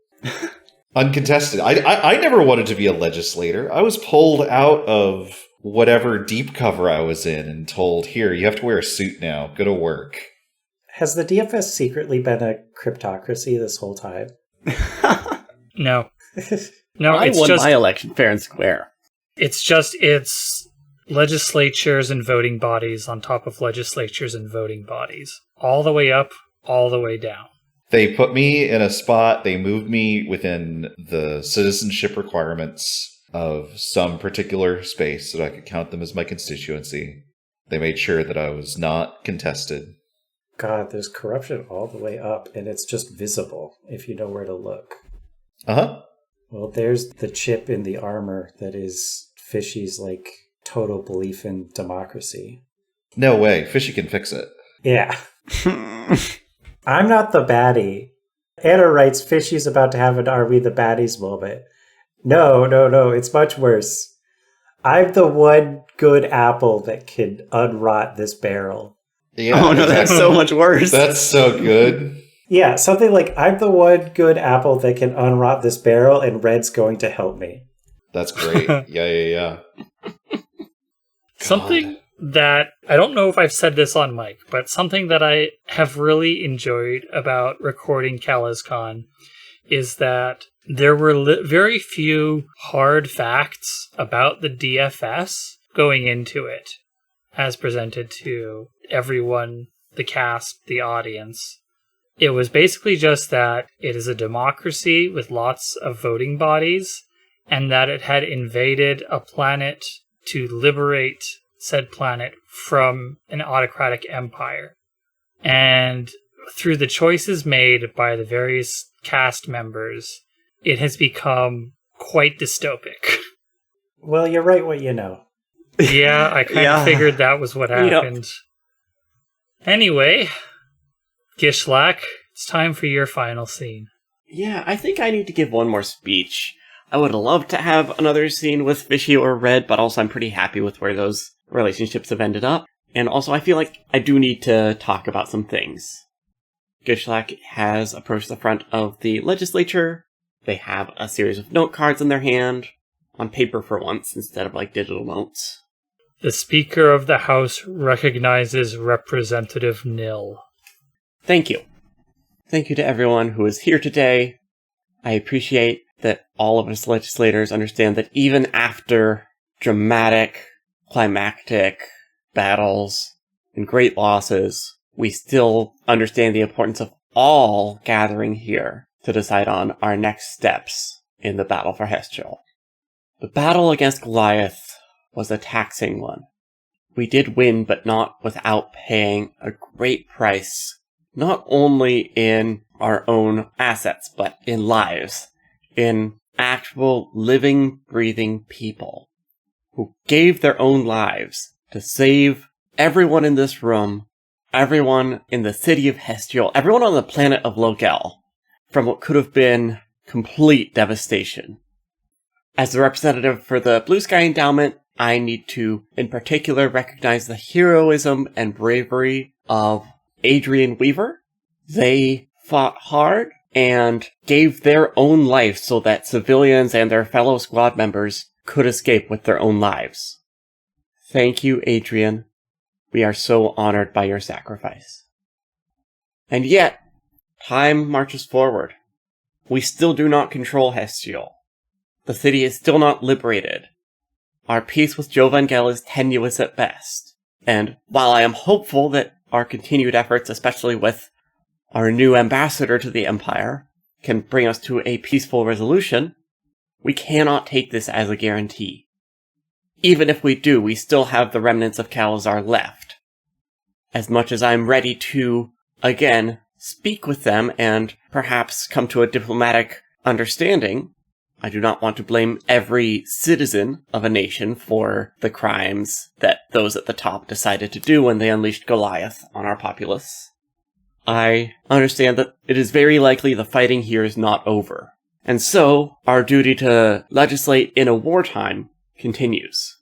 Uncontested. I never wanted to be a legislator. I was pulled out of whatever deep cover I was in and told, here, you have to wear a suit now. Go to work. Has the DFS secretly been a cryptocracy this whole time? No. No, I it's won just my election fair and square. it's legislatures and voting bodies on top of legislatures and voting bodies. All the way up, all the way down. They put me in a spot. They moved me within the citizenship requirements of some particular space so that I could count them as my constituency. They made sure that I was not contested. God, there's corruption all the way up, and it's just visible if you know where to look. Uh-huh. Well, there's the chip in the armor that is Fishy's, like, total belief in democracy. No way. Fishy can fix it. Yeah. I'm not the baddie. Anna writes, Fishy's about to have an Are We the Baddies moment. No. It's much worse. I'm the one good apple that can unrot this barrel. Yeah, Oh no, that's so much worse. That's so good. Yeah, something like, I'm the one good apple that can unrot this barrel, and Red's going to help me. That's great. Yeah. Something that, I don't know if I've said this on mic, but something that I have really enjoyed about recording CalazCon is that there were very few hard facts about the DFS going into it, as presented to everyone, the cast, the audience. It was basically just that it is a democracy with lots of voting bodies, and that it had invaded a planet to liberate said planet from an autocratic empire. And through the choices made by the various cast members, it has become quite dystopic. Well, you're right what you know. Yeah, I kind of figured that was what happened. Yep. Anyway, Gishlak, it's time for your final scene. Yeah, I think I need to give one more speech. I would love to have another scene with Fishy or Red, but also I'm pretty happy with where those relationships have ended up. And also I feel like I do need to talk about some things. Gishlak has approached the front of the legislature. They have a series of note cards in their hand, on paper for once, instead of like digital notes. The Speaker of the House recognizes Representative Nil. Thank you. Thank you to everyone who is here today. I appreciate that all of us legislators understand that even after dramatic, climactic battles and great losses, we still understand the importance of all gathering here to decide on our next steps in the battle for Hestial. The battle against Goliath was a taxing one. We did win, but not without paying a great price, not only in our own assets, but in lives, in actual living, breathing people who gave their own lives to save everyone in this room, everyone in the city of Hestial, everyone on the planet of Logel, from what could have been complete devastation. As the representative for the Blue Sky Endowment, I need to, in particular, recognize the heroism and bravery of Adrian Weaver. They fought hard and gave their own life so that civilians and their fellow squad members could escape with their own lives. Thank you, Adrian. We are so honored by your sacrifice. And yet, time marches forward. We still do not control Hestial. The city is still not liberated. Our peace with Jovangel is tenuous at best. And while I am hopeful that our continued efforts, especially with our new ambassador to the Empire, can bring us to a peaceful resolution, we cannot take this as a guarantee. Even if we do, we still have the remnants of Calazar left. As much as I'm ready to, again, speak with them and perhaps come to a diplomatic understanding, I do not want to blame every citizen of a nation for the crimes that those at the top decided to do when they unleashed Goliath on our populace. I understand that it is very likely the fighting here is not over. And so, our duty to legislate in a wartime continues.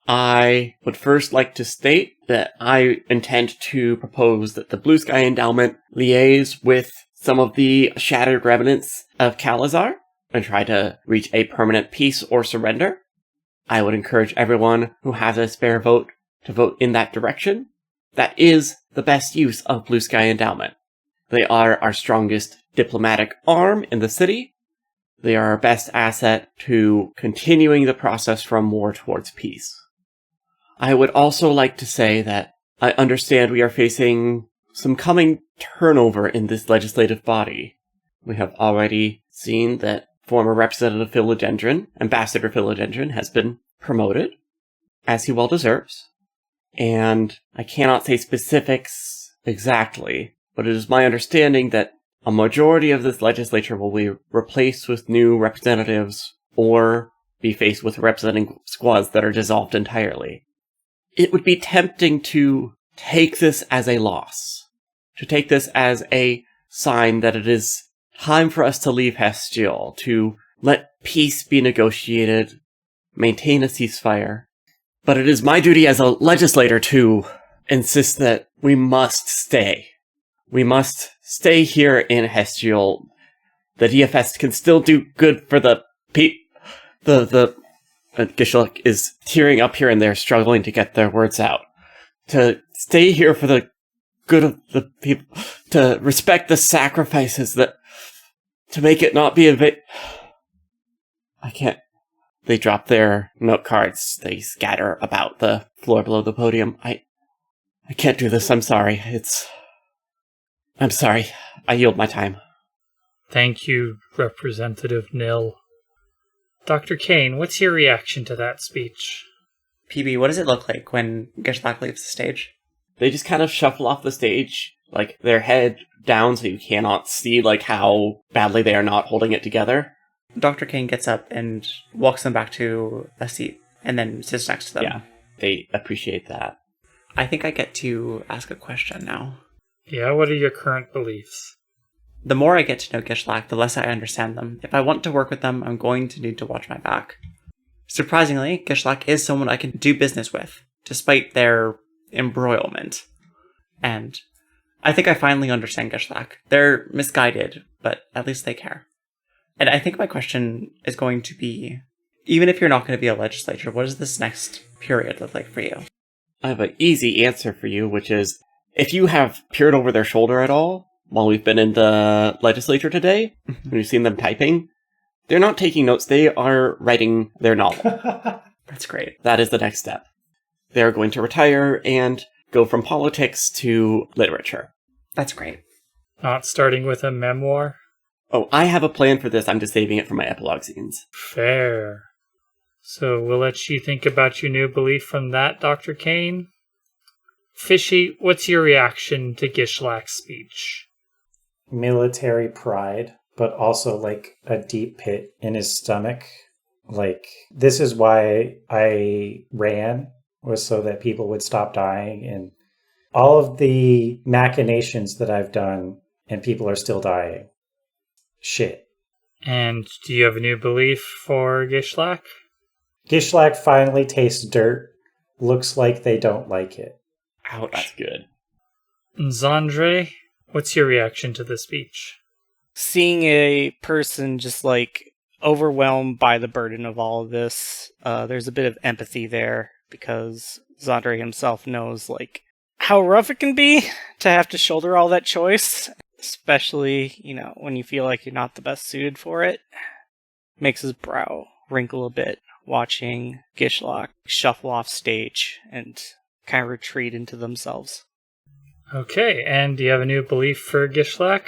I would first like to state that I intend to propose that the Blue Sky Endowment liaise with some of the shattered remnants of Calazar and try to reach a permanent peace or surrender. I would encourage everyone who has a spare vote to vote in that direction. That is the best use of Blue Sky Endowment. They are our strongest diplomatic arm in the city. They are our best asset to continuing the process from war towards peace. I would also like to say that I understand we are facing some coming turnover in this legislative body. We have already seen that former Representative Philodendron, Ambassador Philodendron, has been promoted, as he well deserves. And I cannot say specifics exactly, but it is my understanding that a majority of this legislature will be replaced with new representatives or be faced with representing squads that are dissolved entirely. It would be tempting to take this as a loss, to take this as a sign that it is time for us to leave Hestial, to let peace be negotiated, maintain a ceasefire. But it is my duty as a legislator to insist that we must stay. We must stay here in Hestial. The DFS can still do good for the Gishlak is tearing up here and there, struggling to get their words out. To stay here for the good of the people, to respect the sacrifices to make it not be I can't. They drop their note cards. They scatter about the floor below the podium. I can't do this. I'm sorry. I'm sorry. I yield my time. Thank you, Representative Nil. Dr. Kane, what's your reaction to that speech? PB, what does it look like when Gishlak leaves the stage? They just kind of shuffle off the stage, like their head down so you cannot see like how badly they are not holding it together. Dr. Kane gets up and walks them back to a seat and then sits next to them. Yeah, they appreciate that. I think I get to ask a question now. Yeah, what are your current beliefs? The more I get to know Gishlak, the less I understand them. If I want to work with them, I'm going to need to watch my back. Surprisingly, Gishlak is someone I can do business with, despite their embroilment. And I think I finally understand Gishlak. They're misguided, but at least they care. And I think my question is going to be, even if you're not going to be a legislature, what does this next period look like for you? I have an easy answer for you, which is, if you have peered over their shoulder at all while we've been in the legislature today, and you've seen them typing, they're not taking notes, they are writing their novel. That's great. That is the next step. They're going to retire and go from politics to literature. That's great. Not starting with a memoir? Oh, I have a plan for this. I'm just saving it for my epilogue scenes. Fair. So we'll let you think about your new belief from that, Dr. Kane. Fishy, what's your reaction to Gishlak's speech? Military pride, but also like a deep pit in his stomach. Like, this is why I ran, was so that people would stop dying, and all of the machinations that I've done and people are still dying. Shit. And do you have a new belief for Gishlak? Gishlak finally tastes dirt. Looks like they don't like it. Ouch. That's good. And Zendre, what's your reaction to the speech? Seeing a person just like overwhelmed by the burden of all of this, there's a bit of empathy there, because Zendre himself knows like how rough it can be to have to shoulder all that choice, especially, when you feel like you're not the best suited for it. Makes his brow wrinkle a bit, watching Gishlak shuffle off stage and kind of retreat into themselves. Okay, and do you have a new belief for Gishlak?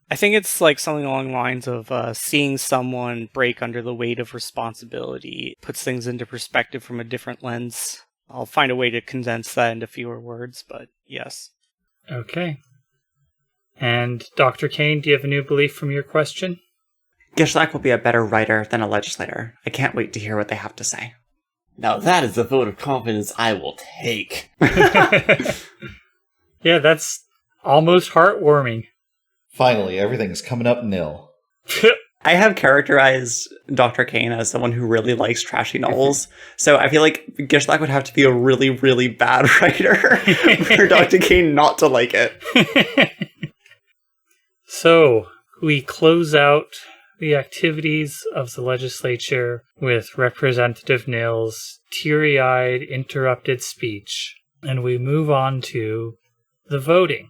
I think it's like something along the lines of seeing someone break under the weight of responsibility puts things into perspective from a different lens. I'll find a way to condense that into fewer words, but yes. Okay. And Dr. Kane, do you have a new belief from your question? Gishlak will be a better writer than a legislator. I can't wait to hear what they have to say. Now that is a vote of confidence I will take. Yeah, that's almost heartwarming. Finally, everything's coming up nil. I have characterized Dr. Kane as someone who really likes trashy novels, so I feel like Gishlak would have to be a really, really bad writer for Dr. Kane not to like it. So, we close out the activities of the legislature with Representative Nil's teary-eyed, interrupted speech, and we move on to the voting.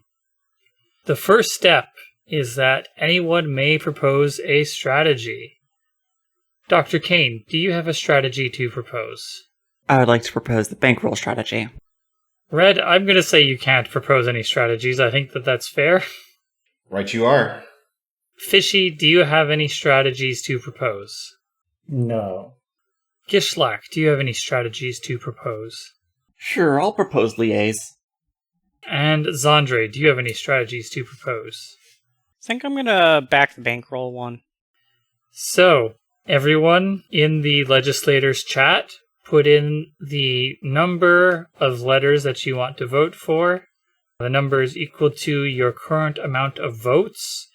The first step is that anyone may propose a strategy. Dr. Kane, do you have a strategy to propose? I would like to propose the bankroll strategy. Red, I'm going to say you can't propose any strategies. I think that's fair. Right you are. Fishy, do you have any strategies to propose? No. Gishlak, do you have any strategies to propose? Sure, I'll propose liaise. And Zendre, do you have any strategies to propose? I think I'm gonna back the bankroll one. So, Everyone in the legislators chat, put in the number of letters that you want to vote for. The number is equal to your current amount of votes.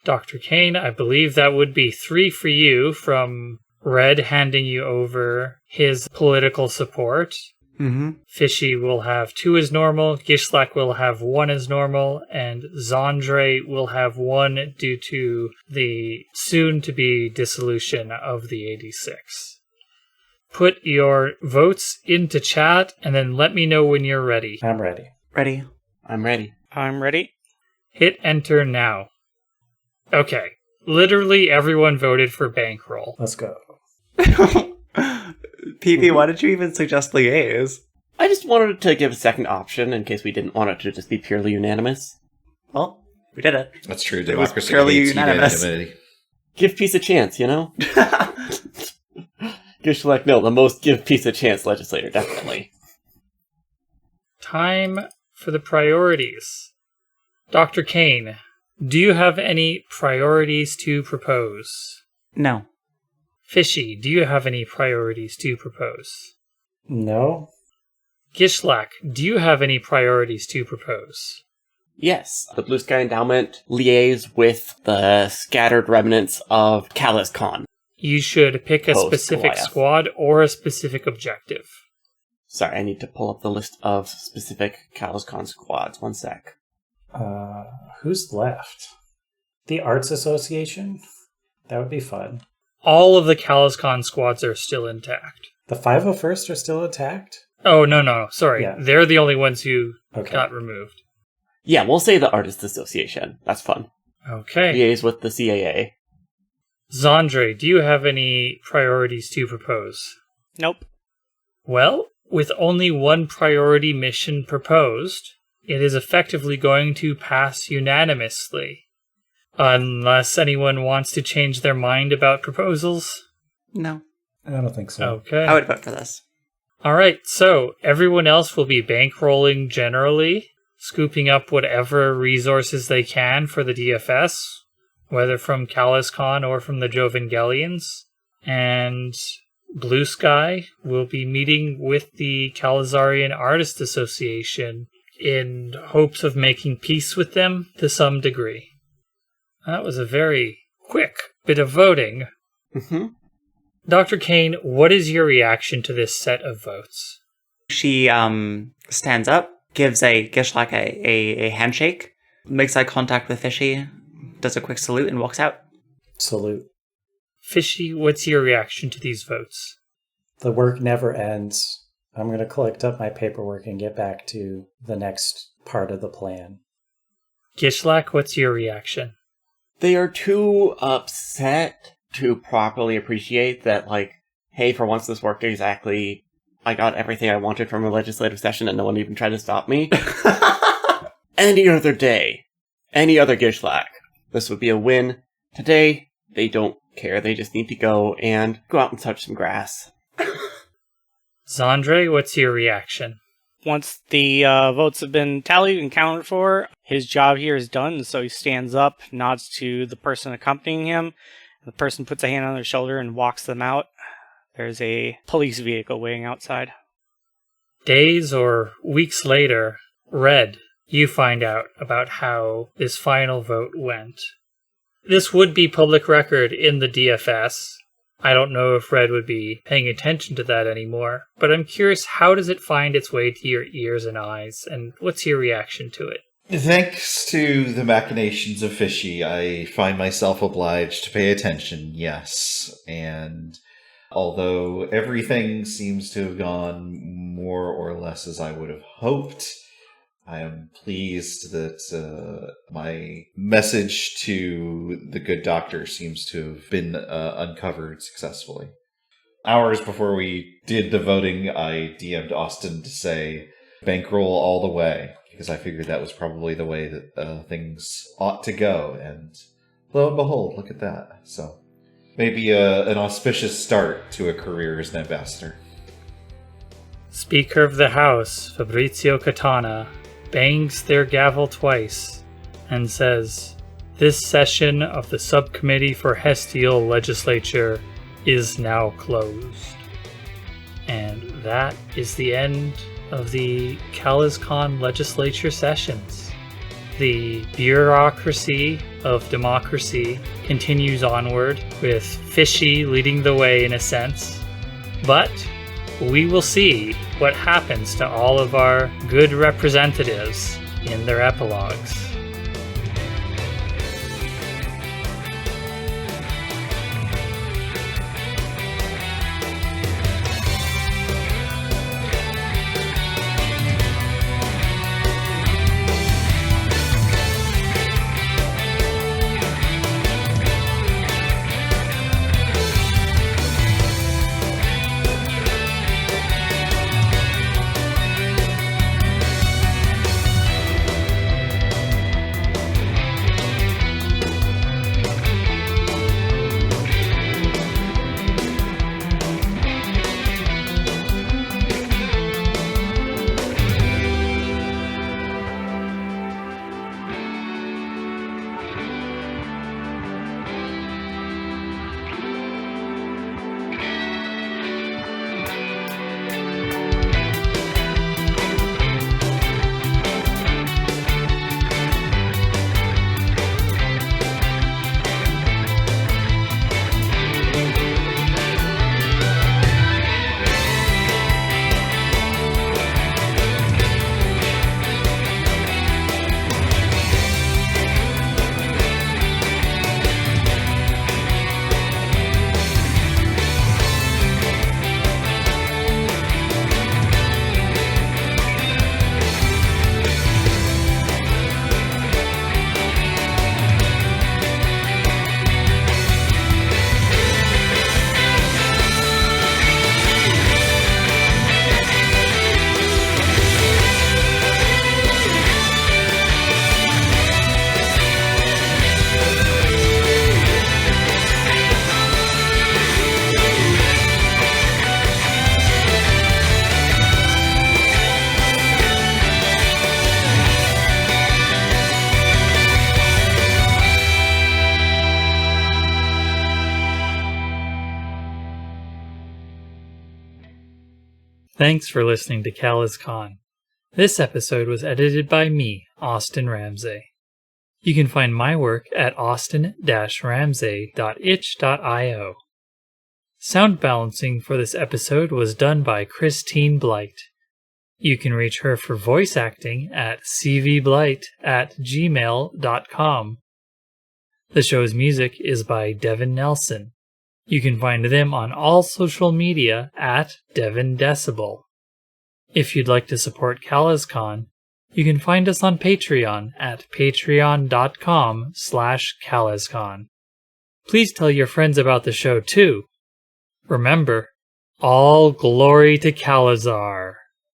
Dr. Kane, I believe that would be 3 for you from Red handing you over his political support. Mm-hmm. Fishy will have 2 as normal, Gishlak will have 1 as normal, and Zendre will have 1 due to the soon-to-be dissolution of the 86. Put your votes into chat, and then let me know when you're ready. I'm ready. Ready? I'm ready. I'm ready. Hit enter now. Okay. Literally everyone voted for bankroll. Let's go. PP, why did you even suggest liaise? I just wanted to give a second option in case we didn't want it to just be purely unanimous. Well, we did it. That's true. was Democracy purely hates unanimous. unanimity. Give peace a chance, you know? Gishlak, no, the most give peace a chance legislator, definitely. Time for the priorities. Dr. Kane, do you have any priorities to propose? No. Fishy, do you have any priorities to propose? No? Gishlak, do you have any priorities to propose? Yes, the Blue Sky Endowment liaise with the scattered remnants of CalazCon. You should pick a Post specific Goliath. squad or a specific objective. Sorry, I need to pull up the list of specific CalazCon squads. One sec. Who's left? The Arts Association? That would be fun. All of the CalazCon squads are still intact. The 501st are still attacked? Oh, no, sorry. Yeah. They're the only ones who Okay. got removed. Yeah, we'll say the Artists Association. That's fun. Okay. Liaise with the CAA. Zandre, do you have any priorities to propose? Nope. Well, with only one priority mission proposed, it is effectively going to pass unanimously. Unless anyone wants to change their mind about proposals? No. I don't think so. Okay. I would vote for this. Alright, so everyone else will be bankrolling generally, scooping up whatever resources they can for the DFS, whether from CalazCon or from the Jovangelians. And Blue Sky will be meeting with the Calazarian Artist Association in hopes of making peace with them to some degree. That was a very quick bit of voting. Mm-hmm. Dr. Kane, what is your reaction to this set of votes? She stands up, gives Gishlak a handshake, makes eye contact with Fishy, does a quick salute, and walks out. Salute. Fishy, what's your reaction to these votes? The work never ends. I'm going to collect up my paperwork and get back to the next part of the plan. Gishlak, what's your reaction? They are too upset to properly appreciate that, like, hey, for once this worked exactly. I got everything I wanted from a legislative session and no one even tried to stop me. Any other day, any other Gishlak, this would be a win. Today, they don't care. They just need to go out and touch some grass. Zandre, what's your reaction? Once the votes have been tallied and counted for, his job here is done, so he stands up, nods to the person accompanying him. The person puts a hand on their shoulder and walks them out. There's a police vehicle waiting outside. Days or weeks later, Red, you find out about how this final vote went. This would be public record in the DFS. I don't know if Red would be paying attention to that anymore, but I'm curious, how does it find its way to your ears and eyes, and what's your reaction to it? Thanks to the machinations of Fishy, I find myself obliged to pay attention, yes. And although everything seems to have gone more or less as I would have hoped, I am pleased that my message to the good doctor seems to have been uncovered successfully. Hours before we did the voting, I DM'd Austin to say, bankroll all the way, because I figured that was probably the way that things ought to go. And lo and behold, look at that. So maybe an auspicious start to a career as an ambassador. Speaker of the House, Fabrizio Catana, bangs their gavel twice and says, This session of the Subcommittee for Hestial Legislature is now closed. And that is the end of the CalazCon legislature sessions. The bureaucracy of democracy continues onward, with Fishy leading the way in a sense. But we will see what happens to all of our good representatives in their epilogues. Thanks for listening to CalazCon. This episode was edited by me, Austin Ramsey. You can find my work at austin-ramsey.itch.io. Sound balancing for this episode was done by Christine Blight. You can reach her for voice acting at CVBlight@gmail.com. The show's music is by Devin Nelson. You can find them on all social media at Devin Decibel. If you'd like to support CalazCon, you can find us on Patreon at patreon.com/CalazCon. Please tell your friends about the show too. Remember, all glory to Calazar.